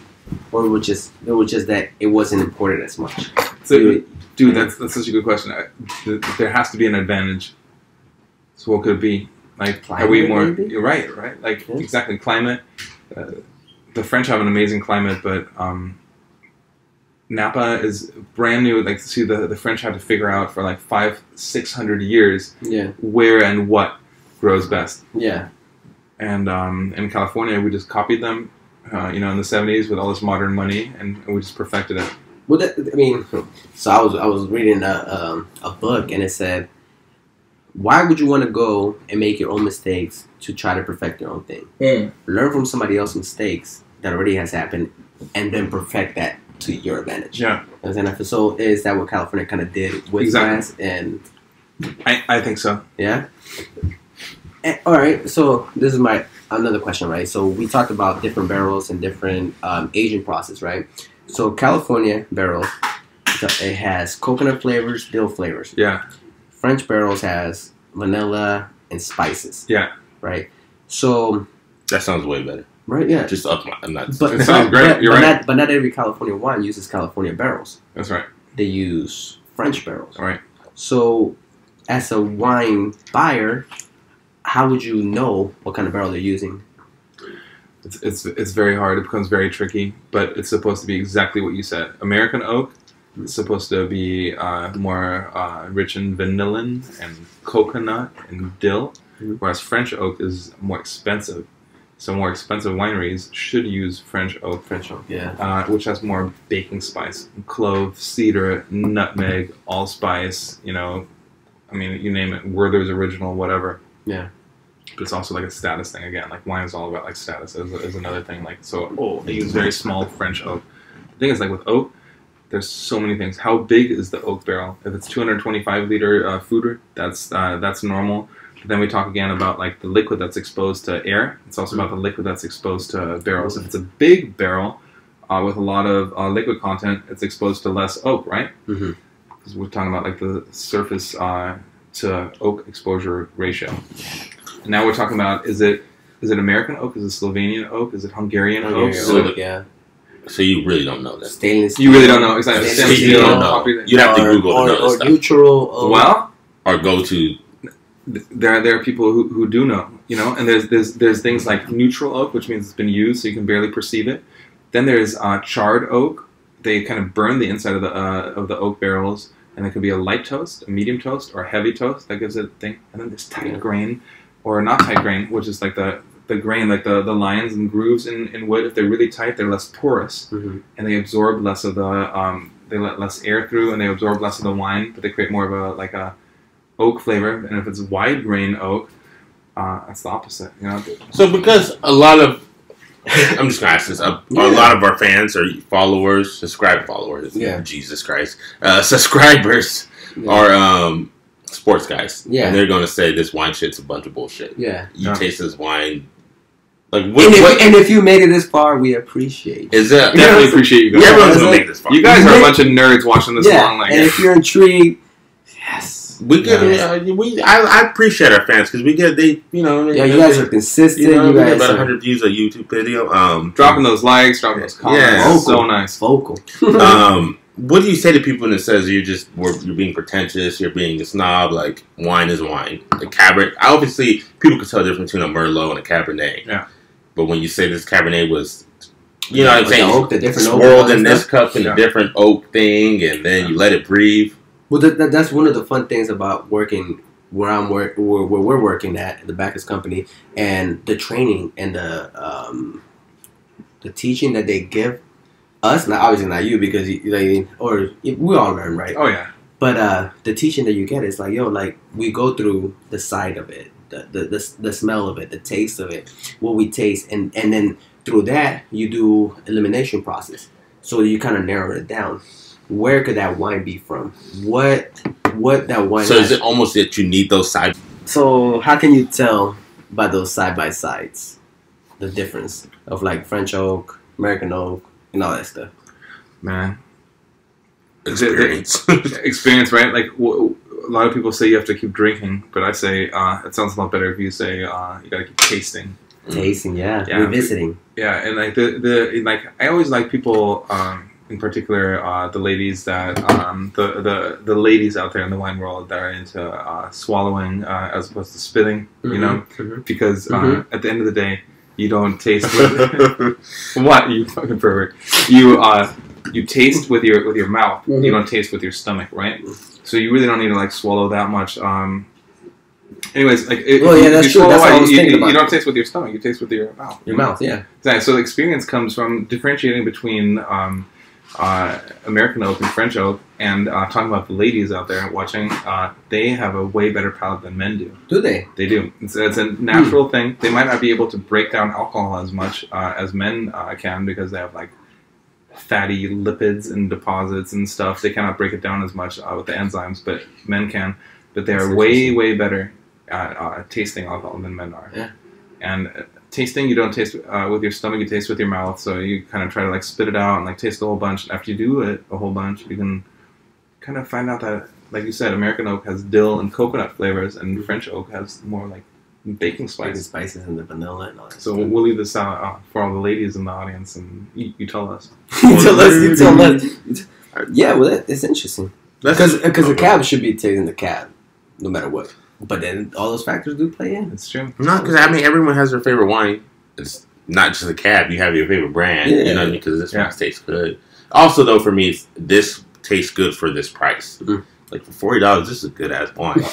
Or it was just that it wasn't imported as much? So, dude, that's such a good question. There has to be an advantage. So what could it be? Like, Climate, are we more? maybe? You're right. Like, Yeah. exactly, climate. The French have an amazing climate, but Napa is brand new. Like, see, the French had to figure out for like 500-600 years Yeah. where and what grows best. Yeah. And in California, we just copied them, in the 70s with all this modern money, and we just perfected it. Well, so I was reading a book, and it said, why would you want to go and make your own mistakes to try to perfect your own thing? Learn from somebody else's mistakes that already has happened, and then perfect that to your advantage. Yeah. So is that what California kind of did with glass? And I think so. yeah. And, all right. So this is another question, right? So we talked about different barrels and different aging process, right? So California barrel, it has coconut flavors, dill flavors. Yeah. French barrels has vanilla and spices. Yeah. Right. So That sounds way better. right, yeah. Just up my. I'm not. It sounds great. You're right. But not every California wine uses California barrels. That's right. They use French barrels. All right. So, as a wine buyer, how would you know what kind of barrel they're using? It's very hard. It becomes very tricky, but it's supposed to be exactly what you said. American oak is supposed to be more rich in vanillin and coconut and dill, whereas French oak is more expensive. So more expensive wineries should use French oak. French oak, yeah. Which has more baking spice, clove, cedar, nutmeg, allspice. You name it, Werther's Original, whatever. Yeah. But it's also like a status thing again. Like wine is all about like status is another thing. Like they use very small French oak. The thing is, like with oak, there's so many things. How big is the oak barrel? If it's 225 liter foeder, that's normal. But then we talk again about like the liquid that's exposed to air. It's also about the liquid that's exposed to barrels. If it's a big barrel with a lot of liquid content, it's exposed to less oak, right? Mm-hmm. Because we're talking about like the surface to oak exposure ratio. And now we're talking about is it American oak? Is it Slovenian oak? Is it Hungarian oak? Yeah. So you really don't know that. Stainless steel. You really don't know exactly. Stainless So you steel. don't know. You'd have to Google to know this or stuff. neutral oak. Well, Or go to. there are people who do know, and there's things like neutral oak, which means it's been used, so you can barely perceive it. Then there's charred oak. They kind of burn the inside of the oak barrels, and it could be a light toast, a medium toast, or a heavy toast. That gives it a thing. And then there's tight grain, or not tight grain, which is like the grain, like the lines and grooves in wood. If they're really tight, they're less porous, and they absorb less of the they let less air through, and they absorb less of the wine, but they create more of a oak flavor. And if it's wide grain oak, that's the opposite. So because a lot of, I'm just gonna ask this, a lot of our fans or followers, followers, Jesus Christ, subscribers are sports guys. Yeah, and they're gonna say this wine shit's a bunch of bullshit. Yeah, you taste this wine. Like, and if you made it this far, we appreciate. Definitely appreciate you guys. Everyone's gonna make it this far. You guys are a bunch of nerds watching this long. Like, and if you're intrigued, yes, we get. I appreciate our fans because we get you guys are consistent. You we guys get about 100 views a YouTube video. Dropping those likes, dropping those comments. So nice. Vocal. What do you say to people that says you're being pretentious, you're being a snob? Like, wine is wine. The Cabernet, obviously, people can tell the difference between a Merlot and a Cabernet. Yeah. But when you say this Cabernet was, you know what I'm saying, the different swirled in this cup and a different oak thing, and then you let it breathe. Well, that's one of the fun things about working where we're working at the Bacchus Company, and the training and the teaching that they give us. Now, obviously not you, because we all learn, right? Oh yeah. But the teaching that you get is like, we go through the side of it, the smell of it, the taste of it, what we taste, and then through that you do elimination process. So you kind of narrow it down. Where could that wine be from? What that wine? So is it almost that you need those side? So how can you tell by those side by sides? The difference of like French oak, American oak, and all that stuff. Man, Experience. experience, right? Like a lot of people say you have to keep drinking, but I say it sounds a lot better if you say you gotta keep tasting. Tasting, yeah. Yeah. Revisiting. Yeah, and like the like I always like people, in particular, the ladies that the ladies out there in the wine world that are into swallowing as opposed to spitting, you know, because at the end of the day, you don't taste with what, you fucking pervert. You taste with your mouth. You don't taste with your stomach, right? So you really don't need to like swallow that much. Anyways, like that's true. That's what I was thinking about. You don't taste with your stomach. You taste with your mouth. Your mouth, yeah. Exactly. So the experience comes from differentiating between American oak and French oak, and talking about the ladies out there watching. They have a way better palate than men do. Do they? They do. It's a natural thing. They might not be able to break down alcohol as much as men can because they have like fatty lipids and deposits and stuff. They cannot break it down as much with the enzymes, but men can. But they are way better at tasting alcohol than men are. Yeah. And tasting, you don't taste with your stomach, you taste with your mouth. So you kind of try to like spit it out and like taste the whole bunch. After you do it a whole bunch, you can kind of find out that, like you said, American oak has dill and coconut flavors, and French oak has more like baking spices And the vanilla and all that. So we'll leave this out for all the ladies in the audience, and you tell us. You tell us. Yeah, well, it's interesting. Because the cab should be tasting the cab, no matter what. But then all those factors do play in. It's true. No, because I mean, everyone has their favorite wine. It's not just a cab. You have your favorite brand. Yeah. You know what I mean? Because this one tastes good. Also, though, for me, this tastes good for this price. Like for $40, this is a good ass wine.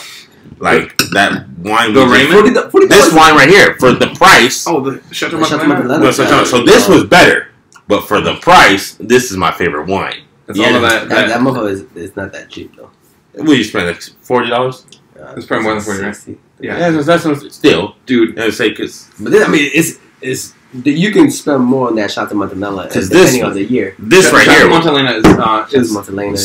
Like that wine. The Raymond? This wine right here for the price. Oh, the Chateau Montelena. So this was better, but for the price, this is my favorite wine. It's all of that motherfucker is not that cheap though. What you spend like $40? It's probably more than 40, right? Yeah, that's still, dude. I would say because. But then, I mean, it's you can spend more on that Chateau Montelena depending on the year. This right here, Montelena is Montelena,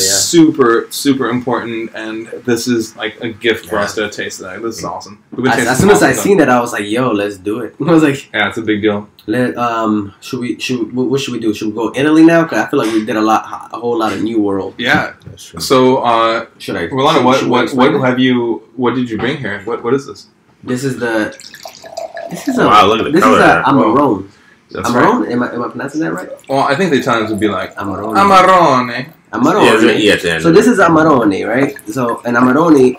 super important, and this is like a gift for us to taste that. This is awesome. As soon as I seen it, I was like, "Yo, let's do it." I was like, "Yeah, it's a big deal." What should we do? Should we go Italy now? Because I feel like we did a whole lot of New World. Yeah. So, should I? Rolando, what did you bring here? What is this? This is wow, look at the color. This is a Amarone. That's Amarone? right. Am I pronouncing that right? Well, I think the Italians would be like Amarone. Amarone. Yeah, so this is Amarone, right? So an Amarone.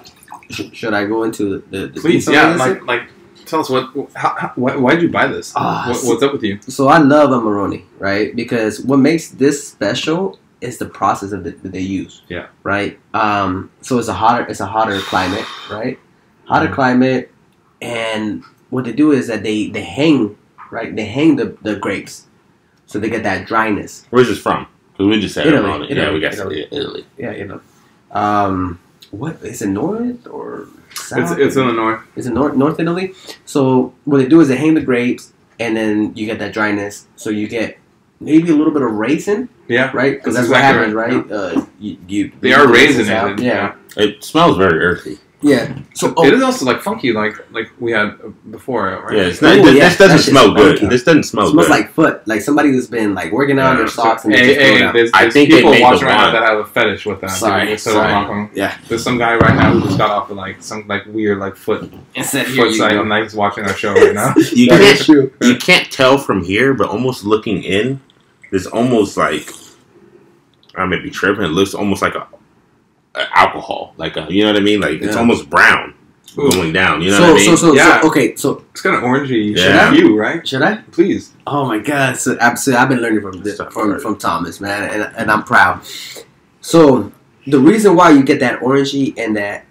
Should I go into the please? Yeah, like tell us why did you buy this? What's up with you? So I love Amarone, right? Because what makes this special is the process that they use. Yeah. Right. So it's a hotter climate, right? Hotter climate, and what they do is that they hang. Right, they hang the grapes, so they get that dryness. Where's this from? Because we just said Italy. Yeah, we got Italy. Yeah, what is it, north or south? It's in the north. It's in North Italy. So what they do is they hang the grapes, and then you get that dryness. So you get maybe a little bit of raisin. Yeah, right. Because that's what happens, right? Yeah. They are raisinated. Yeah. It smells very earthy. Yeah. So it is also like funky, like we had before, right? Yeah, it's not, this doesn't smell good. Funky. This doesn't smell good. It smells like foot, like somebody who's been like working out their socks and there's I think people they watching right now that have a fetish with that. Sorry. Yeah. There's some guy right now who just got off of like some like weird like foot site and like he's watching our show right now. You can't tell from here, but almost looking in, there's almost like I may be tripping. It looks almost like a alcohol, like you know what I mean? Like it's almost brown going down. You know what I mean? So okay, so it's kind of orangey. Yeah. You right? Should I? Please. Oh my God! So absolutely, I've been learning from Thomas, man, and I'm proud. So the reason why you get that orangey and that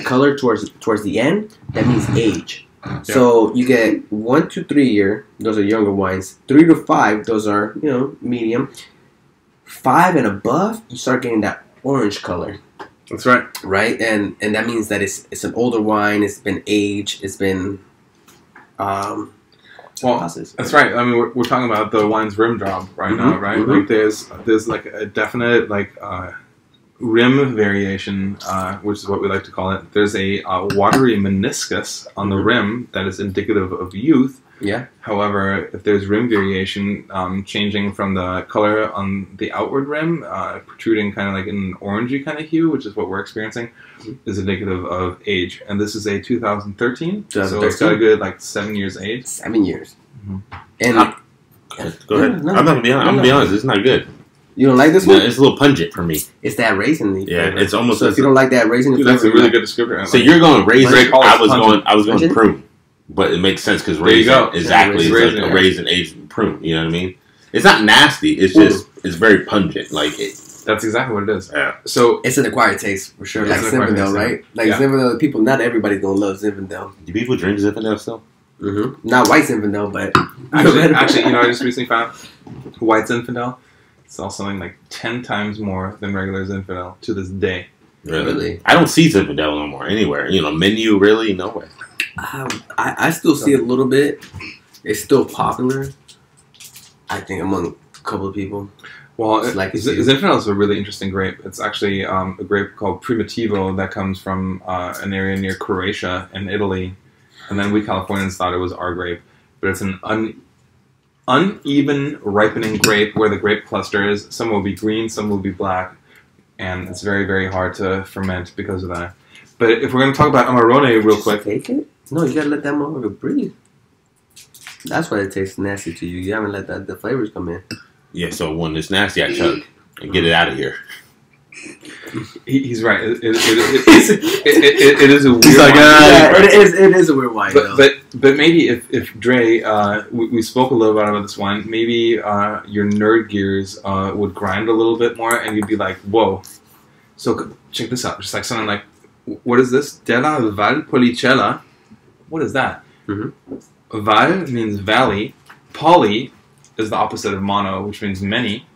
color towards the end, that means age. Yeah. So you get 1 to 3 year; those are younger wines. 3 to 5; those are medium. 5 and above, you start getting that orange color. That's right. Right, and that means that it's an older wine. It's been aged. It's been processed. That's right. I mean, we're talking about the wine's rim job right now, right? Like there's like a definite like rim variation, which is what we like to call it. There's a watery meniscus on the rim that is indicative of youth. Yeah. However, if there's rim variation, changing from the color on the outward rim, protruding kind of like an orangey kind of hue, which is what we're experiencing, is indicative of age. And this is a 2013, so it's got a good like 7 years age. 7 years. And go ahead. No, I'm not gonna be honest. It's not good. You don't like this one? It's a little pungent for me. It's that raisin. Yeah, it's almost. So if you don't like that raisin, that's a really good descriptor. So you're going raisin. I was going Pungent? prune, but it makes sense because you raisin go. exactly is Raisin, like yeah. a raisin aged prune. You know what I mean? It's not nasty. It's just it's very pungent. Like it. That's exactly what it is. Yeah. So it's an acquired taste for sure. Yeah, Like it's an acquired Zinfandel, taste, right? Like yeah. Zinfandel, people. Not everybody's gonna love Zinfandel. Do people drink Zinfandel still? Not white Zinfandel, but actually, you know, I just recently found white Zinfandel sells something like 10 times more than regular Zinfandel to this day. Really? I don't see Zinfandel no more anywhere. You know, menu really nowhere. I still see it a little bit. It's still popular. I think among a couple of people. Well, Zinfandel is a really interesting grape. It's actually a grape called Primitivo that comes from an area near Croatia and Italy. And then we Californians thought it was our grape. But it's an uneven ripening grape where the grape clusters, some will be green, some will be black. And it's very, very hard to ferment because of that. But if we're going to talk about Amarone real quick. Take it? No, you got to let that motherfucker breathe. That's why it tastes nasty to you. You haven't let the flavors come in. Yeah, so when it's nasty, I chug and get it out of here. He's right. It is a weird wine. It is a weird wine. But maybe if Dre, we spoke a little bit about this wine. Maybe your nerd gears would grind a little bit more, and you'd be like, "Whoa!" So check this out. Just like something like, "What is this? Della Valpolicella? What is that?" Val means valley. Poly is the opposite of mono, which means many.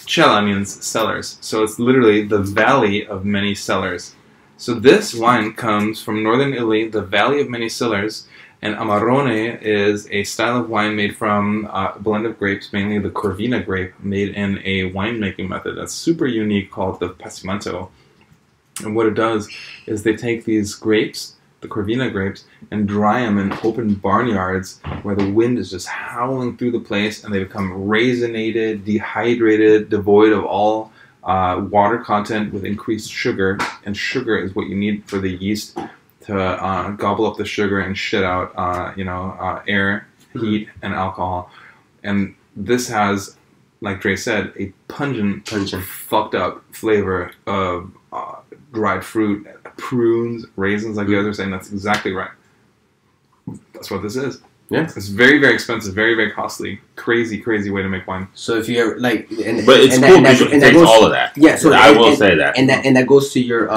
Cella means cellars. So it's literally the valley of many cellars. So this wine comes from northern Italy, the valley of many cellars, and Amarone is a style of wine made from a blend of grapes, mainly the Corvina grape, made in a winemaking method that's super unique called the Passamento. And what it does is they take these grapes, the Corvina grapes, and dry them in open barnyards where the wind is just howling through the place, and they become raisinated, dehydrated, devoid of all water content with increased sugar. And sugar is what you need for the yeast to gobble up the sugar and shit out, air, heat, and alcohol. And this has, like Dre said, a pungent, fucked up flavor of dried fruit, prunes, raisins, like you guys are saying. That's exactly right. That's what this is. Yeah. It's very, very expensive, very, very costly. Crazy, crazy way to make wine. So if you're like, but it's cool because it takes all of that. Yeah. So I will say that, and that goes to your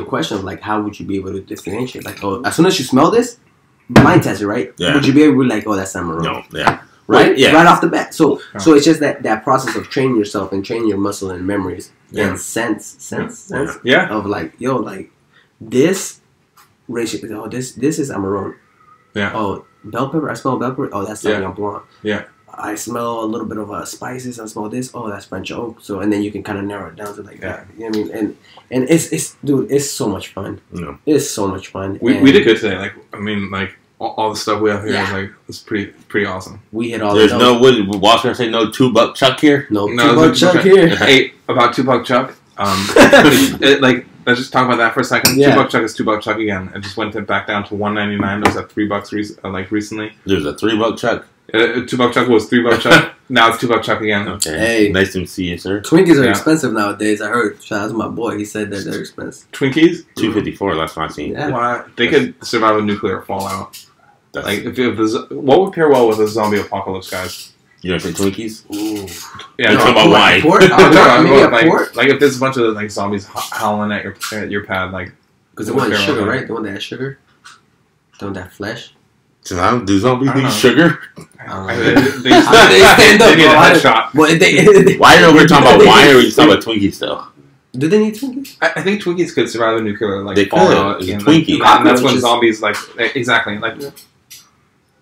question of like, how would you be able to differentiate? Like, oh, as soon as you smell this, blind test it, right? Yeah. Would you be able to like, oh, that's Amarone? No. Yeah. Right? Yeah. Right off the bat. So it's just that process of training yourself and training your muscle and memories and sense of like, yo, like this ratio. Oh, this is Amarone. Yeah. Oh, bell pepper. I smell bell pepper. Oh, that's Sauvignon Blanc. Yeah. I smell a little bit of spices. I smell this. Oh, that's French oak. So and then you can kind of narrow it down to like that. You know what I mean? And it's dude, it's so much fun. Yeah. It's so much fun. We did good today. Like I mean, like. All the stuff we have here is like it's pretty awesome. We hit all. There's no Walter say no $2 Chuck here. No $2 Chuck here. Hey, about $2 Chuck. Like let's just talk about that for a second. Yeah. $2 Chuck is $2 Chuck again. It just went back down to $1.99. It was at $3 recently. There's a $3 Chuck. $2 Chuck was $3 Chuck. Now it's $2 Chuck again. Okay. Hey, nice to see you, sir. Twinkies are expensive nowadays. I heard. Shout out to my boy. He said that they're expensive. Twinkies? $2.54. That's what I seen. Yeah. Why? They could survive a nuclear fallout. Like what would pair well with a zombie apocalypse, guys? You don't think Twinkies? Ooh. Yeah, talking about wine. Like if there's a bunch of like zombies howling at your pad, like because they want sugar, right? They want that sugar. They want that flesh. So do zombies need sugar? They stand up. They need a headshot. Why are we talking about wine or are we talking about Twinkies though? Do they need Twinkies? I think Twinkies could survive a nuclear they fallout. Could. Twinkie. And that's when zombies exactly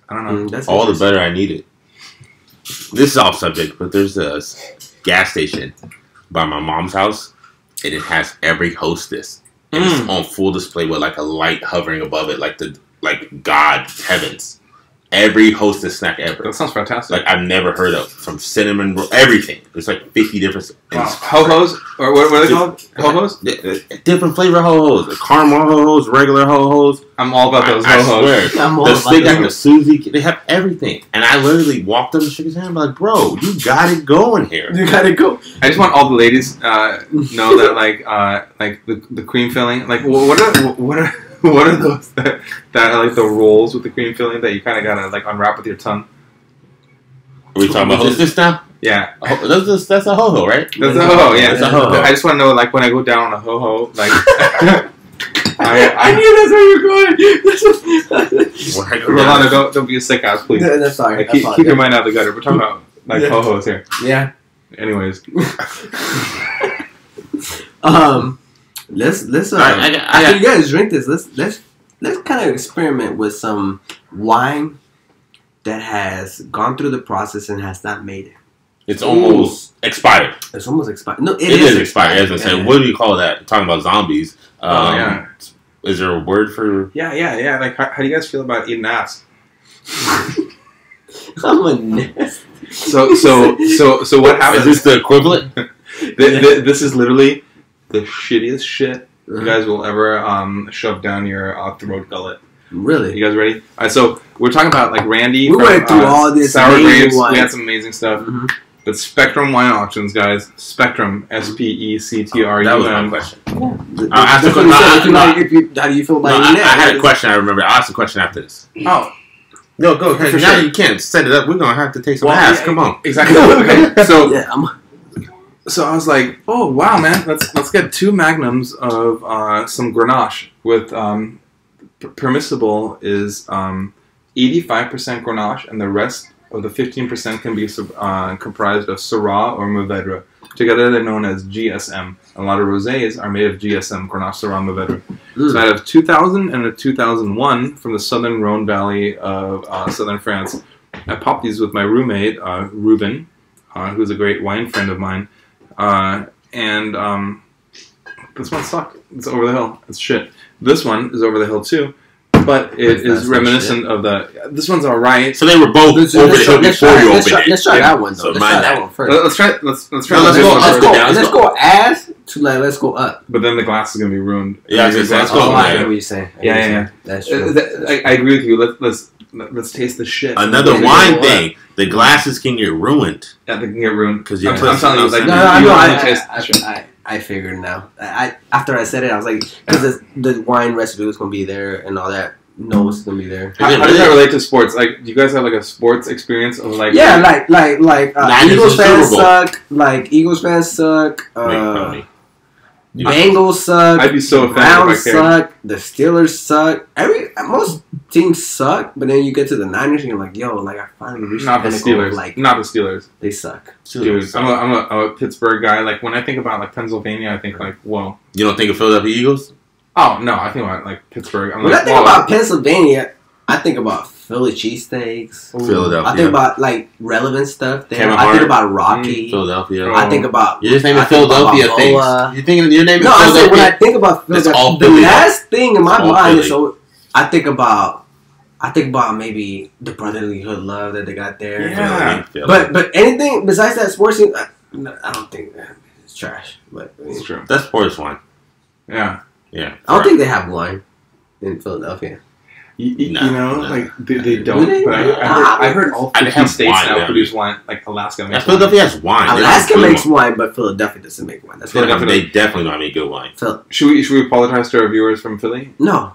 I don't know. All the better I need it. This is off subject, but there's a gas station by my mom's house, and it has every hostess. And it's on full display with like a light hovering above it, like God heavens. Every hostess snack ever. That sounds fantastic. Like I've never heard of, from cinnamon roll, everything. There's like 50 different. Wow. Ho-hos? Or what are they called? Ho-hos? Different flavor ho-hos. Caramel ho-hos, regular ho-hos. I'm all about those I ho-hos. swear. They got the Susie. They have everything. And I literally walked up and shook his hand. I'm like, bro, you got it going here. You gotta go. I just want all the ladies know that like the cream filling. Like what are those that are like the rolls with the cream filling that you kind of gotta like unwrap with your tongue? Are we talking about hostess now? Yeah, that's a ho-ho, right? That's a ho-ho. Yeah, that's a ho-ho. I just want to know, like, when I go down on a ho-ho, like, I knew that's where you're going. Rolando, don't be a sick ass, please. No, sorry. Like, keep your mind out of the gutter. We're talking about like ho-hos here. Yeah. Anyways. Let's after you guys drink this, let's kind of experiment with some wine that has gone through the process and has not made it. It's almost expired. It's almost expired. No, it is expired. As I said, what do you call that? Talking about zombies. Yeah. Is there a word for? Yeah. Like, how do you guys feel about eating ass? I'm a nasty. So what happens? Is this the equivalent? This is literally the shittiest shit you guys will ever shove down your throat gullet. Really? You guys ready? All right, so we're talking about like Randy. We went through all this sour grapes. wine. We had some amazing stuff. Mm-hmm. But Spectrum Wine Auctions, guys. Spectrum, SPECTRUM. That was my question. How do you feel about it? I had a question. I remember. I asked a question after this. Oh. No, go ahead. For now sure. you can't set it up. We're going to have to take some ass. Come on. Exactly. Okay. So, yeah, so I was like, oh, wow, man. Let's get 2 magnums of some Grenache with... permissible is 85% Grenache, and the rest of the 15% can be comprised of Syrah or Mourvedre. Together, they're known as GSM. A lot of rosés are made of GSM, Grenache, Syrah, Mourvedre. So I have 2000 and a 2001 from the southern Rhone Valley of southern France. I popped these with my roommate, Ruben, who's a great wine friend of mine. And this one sucked. It's over the hill. It's shit. This one is over the hill too, but it is reminiscent of the. This one's alright. So they were both over the hill before you opened it. Let's try that one though. So Let's try that one first. Let's try. Let's go ass to like. Let's go up. But then the glass is gonna be ruined. Yeah, let's go. I hear what you're saying. Yeah. That's true. I agree with you. Let's taste the shit. Another wine thing. The glasses can get ruined. Yeah, they can get ruined because I'm telling you, like, I figured now. After I said it, I was like, because the wine recipe was gonna be there and all that. No, it's gonna be there. How does that relate to sports? Like, do you guys have like a sports experience of like? Yeah, like Eagles fans suck. Like Eagles fans suck. Bengals suck. I'd be so offended Browns if I cared. suck. The Steelers suck. Most teams suck, but then you get to the Niners and you're like, yo, like I finally reached not the Steelers. Like, not the Steelers. They suck. Dude, I'm a Pittsburgh guy. Like when I think about like Pennsylvania, I think like, whoa. You don't think of Philadelphia Eagles? Oh no, I think about like Pittsburgh. When I think about Pennsylvania, I think about Philly cheesesteaks. Philadelphia. I think about like relevant stuff there. Kevin I think Hart. about Rocky. Philadelphia. I think about. You're just naming Philadelphia things. You thinking you're naming Philadelphia? No, I said when I think about Philadelphia, the last thing in my mind is I think about maybe the brotherly hood love that they got there. Yeah. But anything besides that sports team, I don't think it's trash. But it's true. That's sports wine. Yeah. Yeah. I don't think they have wine in Philadelphia. You know, like they don't. But I heard all 50 states now produce wine. Like Alaska makes Philadelphia has wine. Alaska makes wine, but Philadelphia doesn't make wine. That's Philadelphia. They definitely don't have any good wine. Should we apologize to our viewers from Philly? No.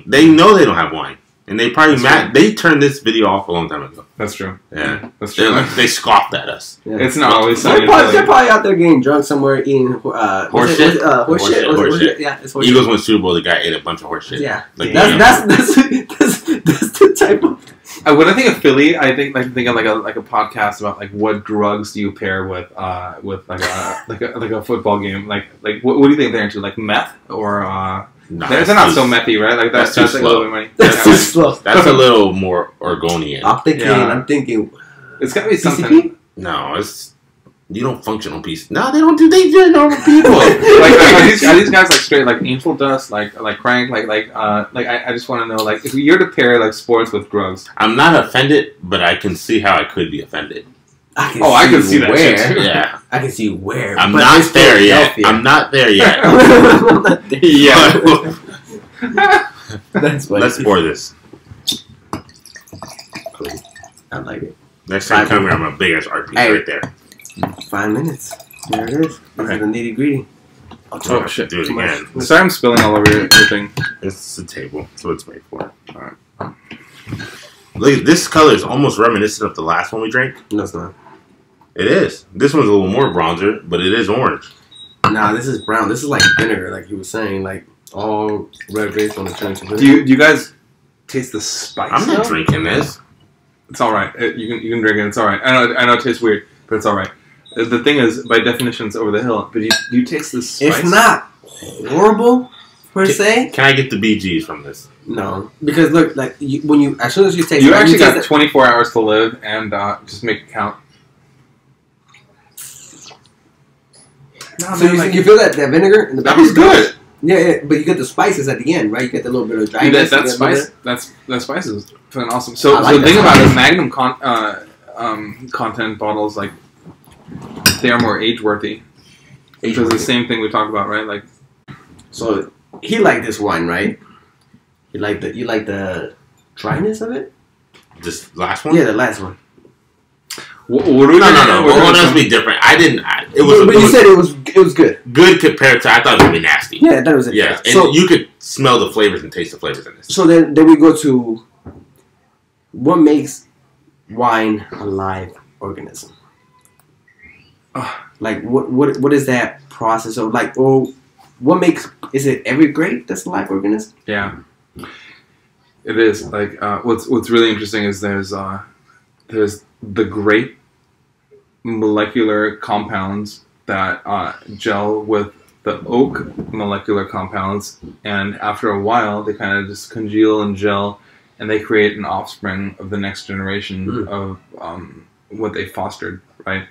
They know they don't have wine, and they probably they turned this video off a long time ago. That's true. Yeah, that's true. They scoffed at us. Yeah. It's not always sunny. They're probably out there getting drunk somewhere eating horse shit. Yeah, it's horse Eagles went Super Bowl. The guy ate a bunch of horse shit. Yeah, like, that's the type of. When I think of Philly, I think of like a podcast about like what drugs do you pair with like a football game. Like what do you think they're into? Like meth or No, they're not so methy, right? Like that's too like slow. a little bit money. That's too slow. That's a little more Oregonian. I'm thinking. It's got to be something. PCP? No, it's You don't function on peace. No, they don't do. They do normal people. Are these guys like straight like angel dust, like crank, I just want to know, like, if you're to pair like sports with drugs. I'm not offended, but I can see how I could be offended. I can see that shit too. Yeah, I can see where. I'm not there yet. I'm not there yet. I'm not there yet. That's funny. Let's pour this. I like it. Next time you come here, I'm a big ass art piece right there. 5 minutes. There it is. This is the nitty gritty. Oh shit! Do it again. Sorry, I'm spilling all over your thing. It's a table. That's what it's made for. All right. Look, this color is almost reminiscent of the last one we drank. No, it's not. It is. This one's a little more bronzer, but it is orange. Nah, this is brown. This is like vinegar, like he was saying, like all red grapes on the turn to vinegar. Do you guys taste the spice? I'm not drinking this. It's all right. You can drink it. It's all right. I know it tastes weird, but it's all right. The thing is, by definition, it's over the hill. But you taste the spice. It's not horrible per se. Can I get the BGs from this? No, because look, like as soon as you taste, you actually got 24 hours to live, and just make it count. No, so man, you feel that vinegar in the back? That was good. Yeah, but you get the spices at the end, right? You get the little bit of dryness. That spice. That spice is fucking awesome. So the thing about it, Magnum content bottles, like, they are more age worthy. Which is the same thing we talked about, right? Like, so he liked this wine, right? You like the dryness of it? This last one? Yeah, the last one. No. Well, that's be different. I didn't. It was. But you said it was good. Good compared to. I thought it would be nasty. Yeah, that was it. Yeah, and so you could smell the flavors and taste the flavors in this. So then we go to what makes wine a live organism. Like what is that process of, like, what makes, is it every grape that's a live organism? Yeah, it is. Like, what's really interesting is there's the grape molecular compounds that gel with the oak molecular compounds, and after a while they kind of just congeal and gel, and they create an offspring of the next generation of what they fostered, right?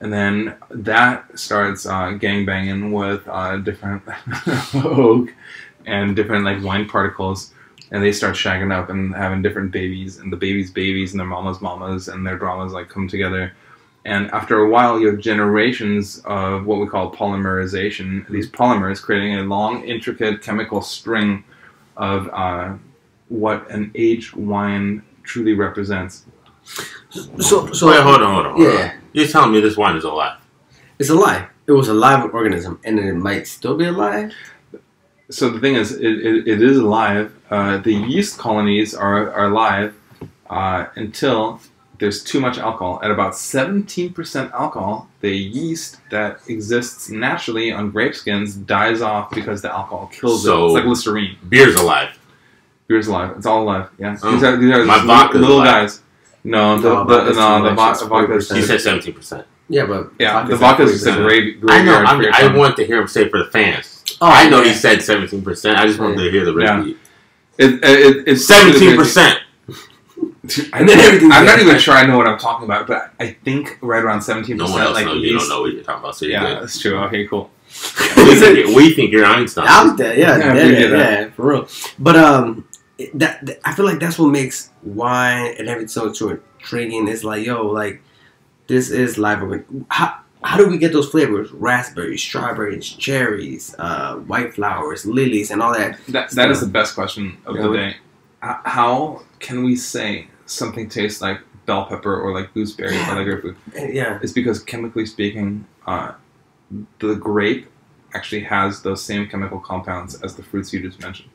And then that starts gangbanging with different oak and different, like, wine particles, and they start shagging up and having different babies, and the babies and their mamas, and their dramas, like, come together. And after a while, you have generations of what we call polymerization. These polymers creating a long, intricate chemical string of what an aged wine truly represents. So wait, hold on. Yeah. You're telling me this wine is alive? It's alive. It was a live organism, and it might still be alive. So the thing is, it is alive. The yeast colonies are alive until there's too much alcohol. At about 17% alcohol, the yeast that exists naturally on grape skins dies off because the alcohol kills it. It's like Listerine. Beer's alive. Beer's alive. It's all alive. Yeah. Oh. These are My little alive. guys. No, the vodka is. He said 17%. Yeah, but the vodka is just a graveyard. I know. I want to hear him say it for the fans. Oh, I know he said 17%. I just wanted to hear the repeat. It's 17%. And then I'm not even sure I know what I'm talking about, but I think right around 17%. No one else like, knows. You don't know what you're talking about. So yeah, that's true. Okay, cool. We think you're Einstein. I'm dead. Yeah, for real. But that I feel like that's what makes wine and everything so intriguing. It's like, yo, like, this is live. How do we get those flavors? Raspberries, strawberries, cherries, white flowers, lilies, and all that. That is the best question of the day. How can we say something tastes like bell pepper or like gooseberry or like grapefruit? Yeah, it's because chemically speaking, the grape actually has those same chemical compounds as the fruits you just mentioned.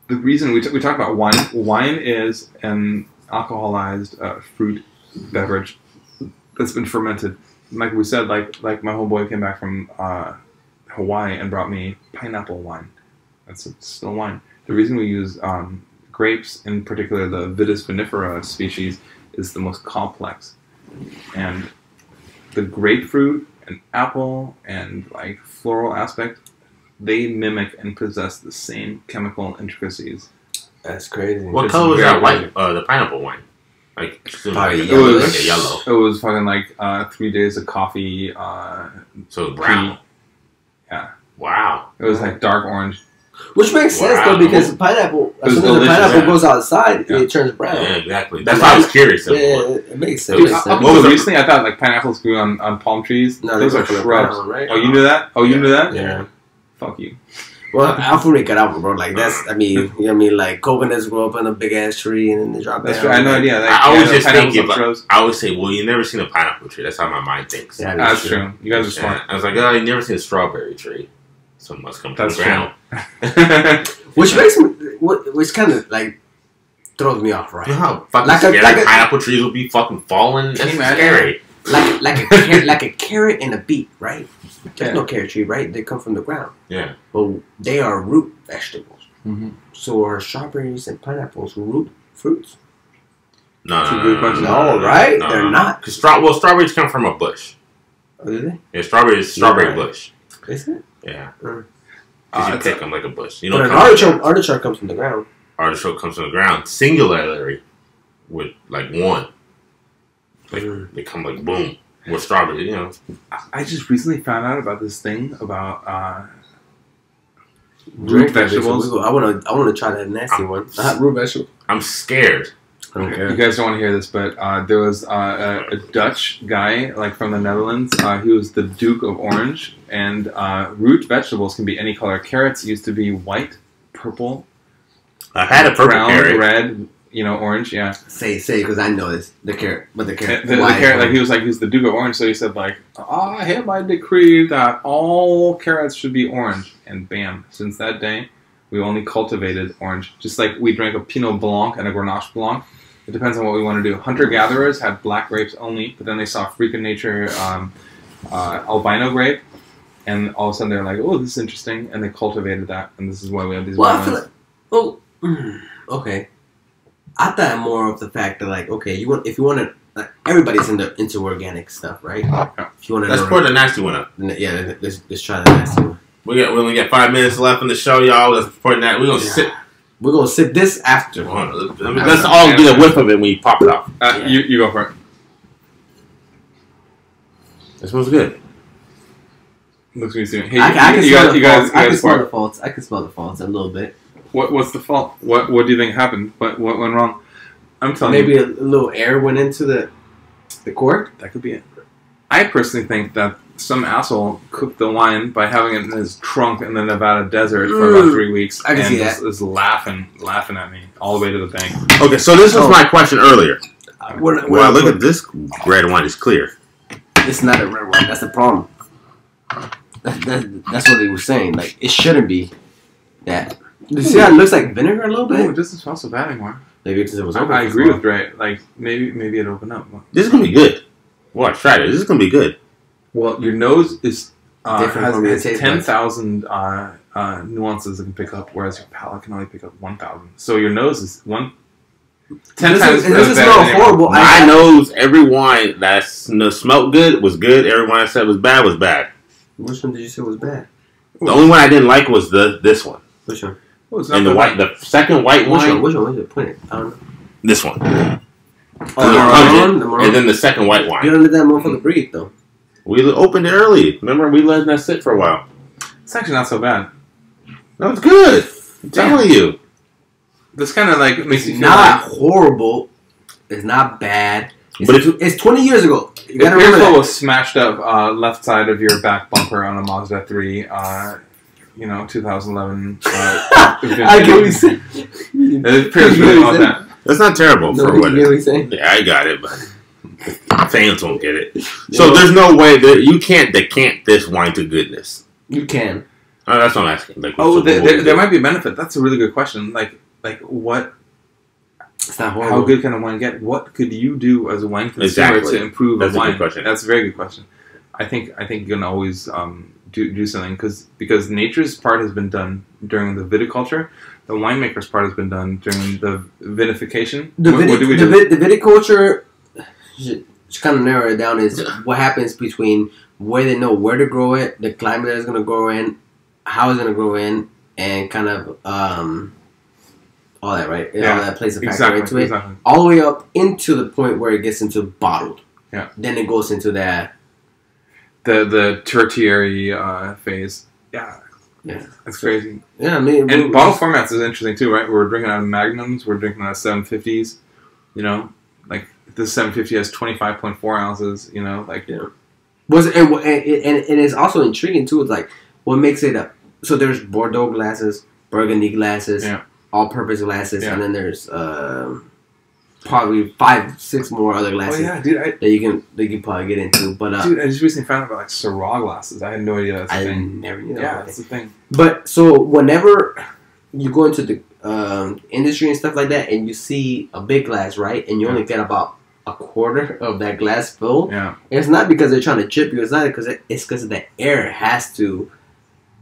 The reason we talk about wine is an alcoholized fruit beverage that's been fermented. Like we said, like my homeboy came back from Hawaii and brought me pineapple wine. That's still wine. The reason we use grapes, in particular the Vitis vinifera species, is the most complex. And the grapefruit and apple and like floral aspect, they mimic and possess the same chemical intricacies. That's crazy. What color was that white? The pineapple wine. Like Probably It was like a yellow. It was fucking like 3 days of coffee. So it's brown. Yeah. Wow. It was like dark orange. Which makes sense though, because pineapple, as soon as the delicious, pineapple yeah. goes outside, Yeah. it turns brown. Yeah, exactly. That's why I was curious. Yeah, it makes sense. Dude, Makes up sense. until recently, I thought like pineapples grew on palm trees. No, Those they are go for the shrubs. brown, right? Oh, you knew that? Oh, you knew that? Yeah. Fuck you. Well, Alpha Nicaragua, bro. Like that's, I mean, you know what I mean? Like coconuts grow up in a big ass tree and then they drop That's down. true. I had no idea. Like, I always just pineapples think on shrubs. I always say, well, you never seen a pineapple tree. That's how my mind thinks. Yeah, That's true. You guys are smart. I was like, oh, you never seen a strawberry tree. So it must come from That's the ground. Which makes me, which kind of like throws me off, right? You know how fucking Like a- scary like a- pineapple trees will be fucking falling? That's you imagine? scary. Like a carrot and a beet, right? There's Yeah. no carrot tree, right? They come from the ground, Yeah. but they are root vegetables. Mhm. So are strawberries and pineapples root fruits? No, That's a good question. No, right? They're not. Because strawberries come from a bush. Oh, do they? Yeah, strawberry Right. bush. Is it? Yeah. Mm. 'Cause you it's pick them like a bush. You But know, an artichoke comes from the ground. artichoke comes from the ground singularly with like one. Like they come like boom with strawberry. You know, I just recently found out about this thing about Root root vegetables. I wanna try that nasty one. Root vegetable. I'm scared. I don't You care. guys don't want to hear this, but there was a Dutch guy, like from the Netherlands. He was the Duke of Orange, and root vegetables can be any color. Carrots used to be white, purple, I had a purple brown, carrot. red, orange. Yeah, Say because I know this. The carrot, but the the carrot. carrot. Like he was the Duke of Orange, so he said like, "I hereby decree that all carrots should be orange." And bam! Since that day, we only cultivated orange. Just like we drank a Pinot Blanc and a Grenache Blanc. It depends on what we want to do. Hunter-gatherers had black grapes only, but then they saw freak of nature albino grape, and all of a sudden they're like, "Oh, this is interesting," and they cultivated that, and this is why we have these. Well, I wine feel wines. like, okay. I thought more of the fact that like, okay, if you want to, like, everybody's into organic stuff, right? If you want to, Let's pour the nasty one up. yeah, let's try the nasty one. We only got 5 minutes left in the show, y'all. Let's pour that. We're gonna sit. We're gonna sip this after. Hold on, let's all get a whiff of it when you pop it off. Yeah. You go for it. It smells good. Looks me soon. Hey, I can you smell guys, the you guys, faults. I can guys smell pour. the faults. I can smell the faults a little bit. What's the fault? What do you think happened? What went wrong? I'm telling Maybe you, a little air went into the cork. that could be it. I personally think that some asshole cooked the wine by having it in his trunk in the Nevada desert for about 3 weeks. I can and see just that. is laughing at me all the way to the bank. Okay, so this was my question earlier. Well, Look at this red wine. It's clear. It's not a red wine. That's the problem. That's what he was saying. Like it shouldn't be that. You see how it looks like vinegar a little Oh, it bit? doesn't smell so bad anymore. Maybe because it was open. I for agree so with Dre. Like maybe it opened up. This is gonna be good. Watch, try it. This is gonna be good. Well, your nose is Different from your has taste 10,000 nuances it can pick up, whereas your palate can only pick up 1,000. So your nose is 10 This times is- this is better smell than your- horrible. My nose, every wine that smelled good was good. Every wine I said was bad. Which one did you say was bad? The only one I didn't like was this one. Which one? Oh, it's not And that bad. the second white Which wine, one? Which one? Which one? Point it. I don't know. this one. Oh, The the Marron, and then the second white You wine. don't let that motherfucker breathe though. We opened it early. Remember, we let that sit for a while. It's actually not so bad. That was good. I'm telling you. This kind of like makes you It's feel not like horrible. It's not bad. But It's 20 years ago. You gotta here's remember what that. was smashed up left side of your back bumper on a Mazda 3. 2011. I get what you're saying. It appears really not that. That's not terrible No, for you what get what you're saying? Yeah, I got it, but fans won't get it. So there's no way that you can't decant this wine to goodness. You can. Oh, that's what I'm asking. Like, Oh, so what would there you might be a benefit. That's a really good question. Like what? It's not How horrible. good can a wine get? What could you do as a wine consumer Exactly. to improve That's a a good wine? question. That's a very good question. I think you can always do something because nature's part has been done during the viticulture. The winemaker's part has been done during the vinification. The What do we do? viticulture, to kind of narrow it down, is what happens between where they know where to grow it, the climate that it's going to grow in, how it's going to grow in, and kind of all that, right? Yeah. All that plays a factor into it. Exactly. All the way up into the point where it gets into bottled. Yeah. Then it goes into that. The tertiary phase. Yeah. Yeah. It's crazy. Yeah, I mean, And bottle formats is interesting too, right? We're drinking out of Magnums, we're drinking out of 750s. You know, like this 750 has 25.4 ounces. You know, like was and it's also intriguing too. It's like what makes it up. So there's Bordeaux glasses, Burgundy glasses, all-purpose glasses, and then there's probably 5-6 more other glasses. Oh yeah, dude, that you can probably get into. But dude, I just recently found out about like Syrah glasses. I had no idea that's a thing. I never knew. Yeah, that's a thing. But so whenever you go into the industry and stuff like that, and you see a big glass, right, and you only get about a quarter of that glass full, it's not because they're trying to chip you. It's not because it's because the air has to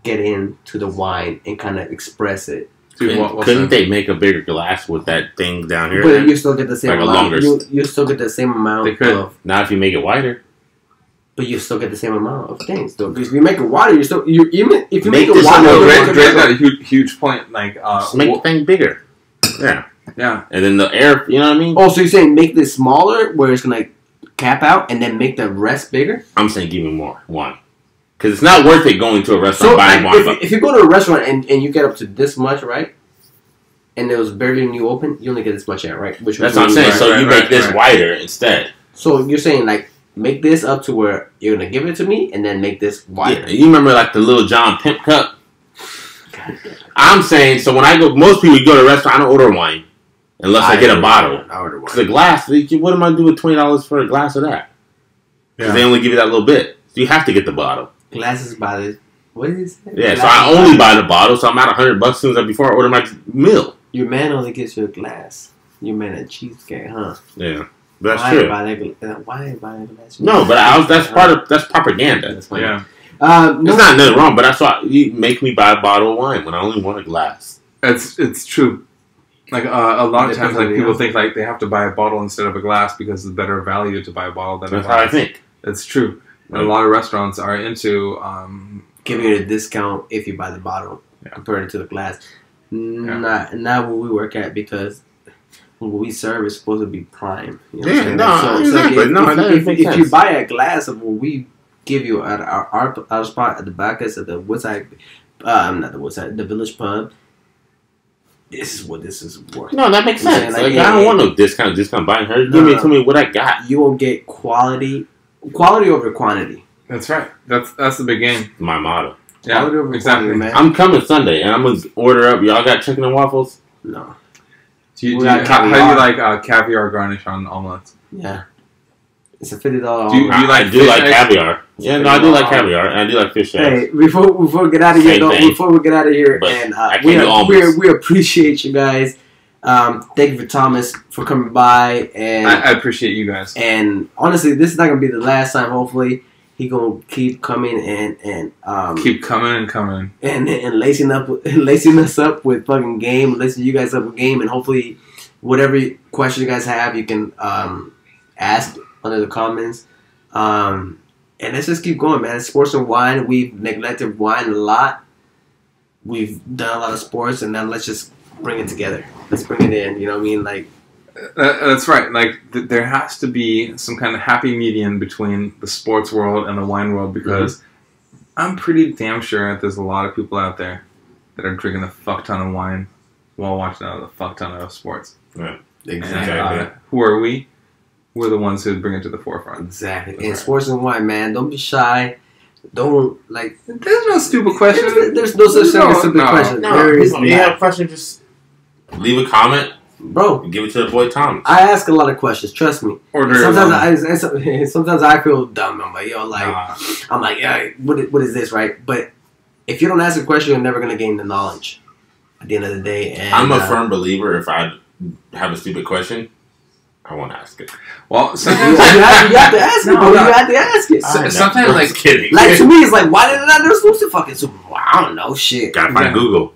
get into the wine and kind of express it. Dude, couldn't they make a bigger glass with that thing down here? But then? You still get the same like amount. A longer... You still get the same amount. They could. Not if you make it wider. But you still get the same amount of things. Though. If you make it wider, you even if you make it wider, Dre's got a huge point. Like just make the thing bigger. Yeah. Yeah. And then the air, you know what I mean? Oh, so you're saying make this smaller where it's gonna cap out, and then make the rest bigger? I'm saying give me more wine. Because it's not worth it going to a restaurant buying wine. If you go to a restaurant and you get up to this much, right? And it was barely new open, you only get this much air, right? Which that's what I'm saying. So you make this wider instead. So you're saying like make this up to where you're gonna give it to me, and then make this wider. Yeah, you remember like the Little John Pimp Cup? I'm saying so when I go, most people go to a restaurant, I don't order wine unless I get a bottle. I order wine. The glass, what am I doing with $20 for a glass of that? Because they only give you that little bit, so you have to get the bottle. Glasses by the what is it? Yeah, so I only buy the bottle, so I'm at $100 before I order my meal. Your man only gets you a glass. Your man a cheesecake, huh? Yeah, that's true. Why buy that glass? No, but that's propaganda. That's yeah. There's not nothing wrong, but that's why you make me buy a bottle of wine when I only want a glass. It's true. Like a lot of times, like people think like they have to buy a bottle instead of a glass because it's better value to buy a bottle than a glass. That's how I think. It's true. And a lot of restaurants are into giving you a discount if you buy the bottle compared to the glass. Not where we work at, because what we serve is supposed to be prime. You know if you buy a glass of what we give you at our spot at the back of the Woodside, not the Woodside, the Village Pub. This is what this is worth. No, that makes sense. Like, I don't want no discount buying her. Give me what I got. You will get quality over quantity. That's right. That's the big game. My motto. Yeah, exactly. Man. I'm coming Sunday, and I'm gonna order up. Y'all got chicken and waffles? No. How do you like caviar garnish on omelets? Yeah. It's a $50 Do you like I do like caviar. Yeah, no, I do like caviar, and I do like fish eggs. Hey, before we get out of here, we appreciate you guys. Thank you for Thomas for coming by, and I appreciate you guys. And honestly, this is not gonna be the last time. Hopefully, he gonna keep coming and keep coming and lacing us up with fucking game, lacing you guys up with game, and hopefully, whatever question you guys have, you can ask under the comments. And let's just keep going, man. Sports and wine. We've neglected wine a lot. We've done a lot of sports, and now let's just bring it together. Let's bring it in. You know what I mean? Like that's right. Like there has to be some kind of happy median between the sports world and the wine world, because I'm pretty damn sure that there's a lot of people out there that are drinking a fuck ton of wine while watching a fuck ton of sports. Yeah, exactly. And, who are we? We're the ones who bring it to the forefront. Exactly. That's and sports and wine, man. Don't be shy. Don't like. There's no stupid question. There's no such thing as stupid question. There is. If you have a question, just leave a comment, bro. And give it to the boy Thomas. I ask a lot of questions. Trust me. Sometimes I feel dumb. I'm like, I'm like, yeah. What is this, right? But if you don't ask a question, you're never gonna gain the knowledge. At the end of the day, and, I'm a firm believer. If I have a stupid question, I won't ask it. Well, sometimes you have to ask it, bro. You have to ask it. Sometimes, like, kidding. Like, to me, it's like, why did I not know supposed to fucking Super Bowl? I don't know, shit. Gotta find Google.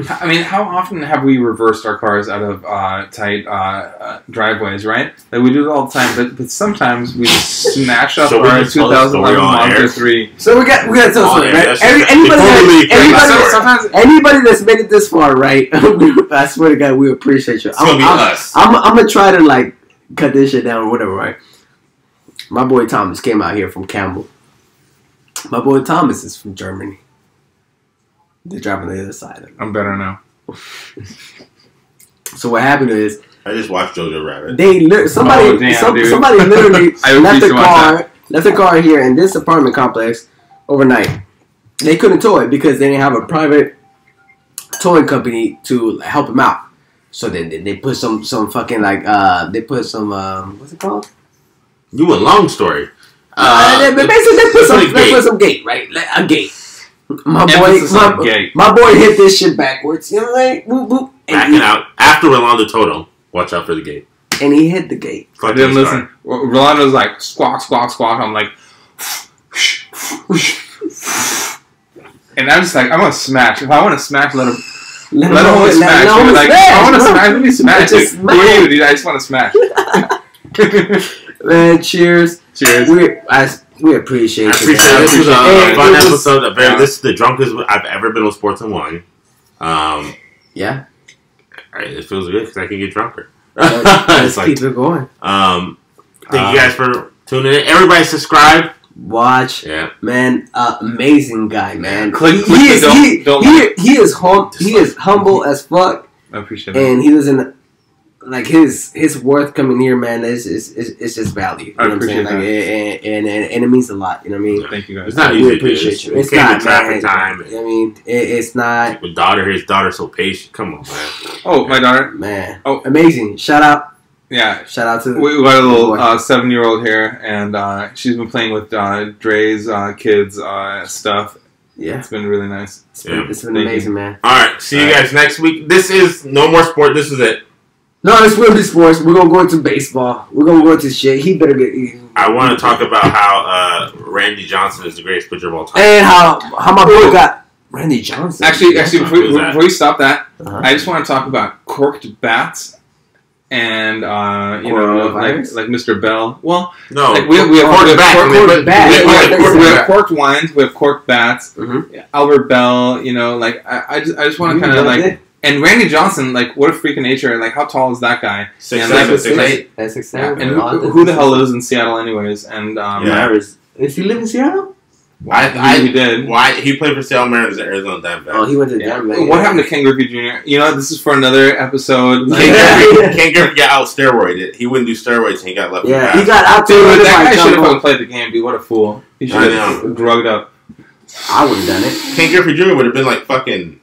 I mean, how often have we reversed our cars out of tight driveways, right? Like, we do it all the time, but sometimes we smash up our 2011 Mazda 3. So we got to tell story, right? Anybody that's made it this far, right? I swear to God, we appreciate you. It's gonna be us. I'm gonna try to like cut this shit down or whatever, right? My boy Thomas came out here from Campbell. My boy Thomas is from Germany. They're driving on the other side. I'm better now. So what happened is I just watched Jojo Rabbit. Somebody literally left the car here in this apartment complex overnight. They couldn't tow it because they didn't have a private towing company to help them out. So they put some fucking like they put some what's it called? You a long story. Basically they put some gate, right? Like a gate. My boy hit this shit backwards. You know, like boop boop. Backing out after Rolando told him, watch out for the gate. And he hit the gate. I didn't listen. Rolando's like squawk squawk squawk. I'm like, and I'm just like, I'm gonna smash. If I want to smash, let him smash. I want to smash. Let me smash. Who are you, dude? I just want to smash. Man, cheers. We appreciate it. This was a fun episode. This is the drunkest I've ever been with Sports and Wine. Yeah. It feels good because I can get drunker. Let's keep it going. Thank you guys for tuning in. Everybody subscribe. Watch. Yeah. Man, amazing guy, man. He is humble as fuck. I appreciate it. And he doesn't like his worth coming here, man. Is just value. You know what I'm saying? Like, and it means a lot. You know what I mean? Thank you guys. It's not we easy. Appreciate you. It's not traffic time. I mean, it's not. With his daughter's so patient. Come on, man. Oh, my daughter. Man. Oh, amazing. Shout out. Yeah. Shout out to. We got a little 7-year-old here, and she's been playing with Dre's kids stuff. Yeah. It's been really nice. It's been amazing, man. All right. See you guys next week. This is No More Sport. This is it. No, it's will be sports. We're gonna go into baseball. We're gonna go into shit. He better get. I want to talk about how Randy Johnson is the greatest pitcher of all time, and how my boy got Randy Johnson. Actually, before you stop that, I just want to talk about corked bats, and you know, like Mr. Bell. Well, no, like we have corked bats. We have corked wines. We have corked bats. Mm-hmm. Albert Bell. You know, like I just want to kind of like. And Randy Johnson, like, what a freak of nature! Like, how tall is that guy? 6'8". And who the hell lives in Seattle, anyways? And Does he live in Seattle? He did. Why he played for Seattle Mariners and Arizona Diamondbacks? Oh, he went to Denver. What happened to Ken Griffey Jr.? You know, this is for another episode. Ken Griffey got out steroided. He wouldn't do steroids, and he got left. Yeah, he got out. Dude, that guy should have played the game, dude. What a fool! He should have drugged up. I would have done it. Ken Griffey Jr. would have been like fucking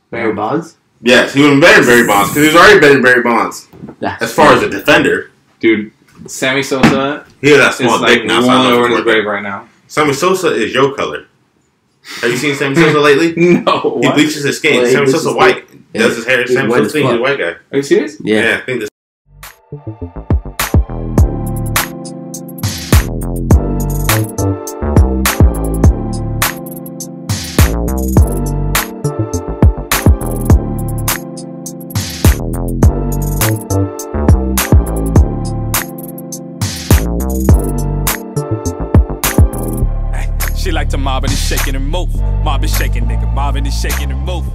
Barry Bonds. Yes, he would have been better than Barry Bonds because he's already better than Barry Bonds. As far as a defender, dude, Sammy Sosa. He has that small dick now. Rolling over in his grave right now. Sammy Sosa is your color. Have you seen Sammy Sosa lately? No. He bleaches his skin. Sammy Sosa white. Does his hair. Sammy Sosa thinks he's a white guy. Are you serious? Yeah. I think this. She like to mob and shaking and move. Mob is shaking, nigga. Mob and shaking and move.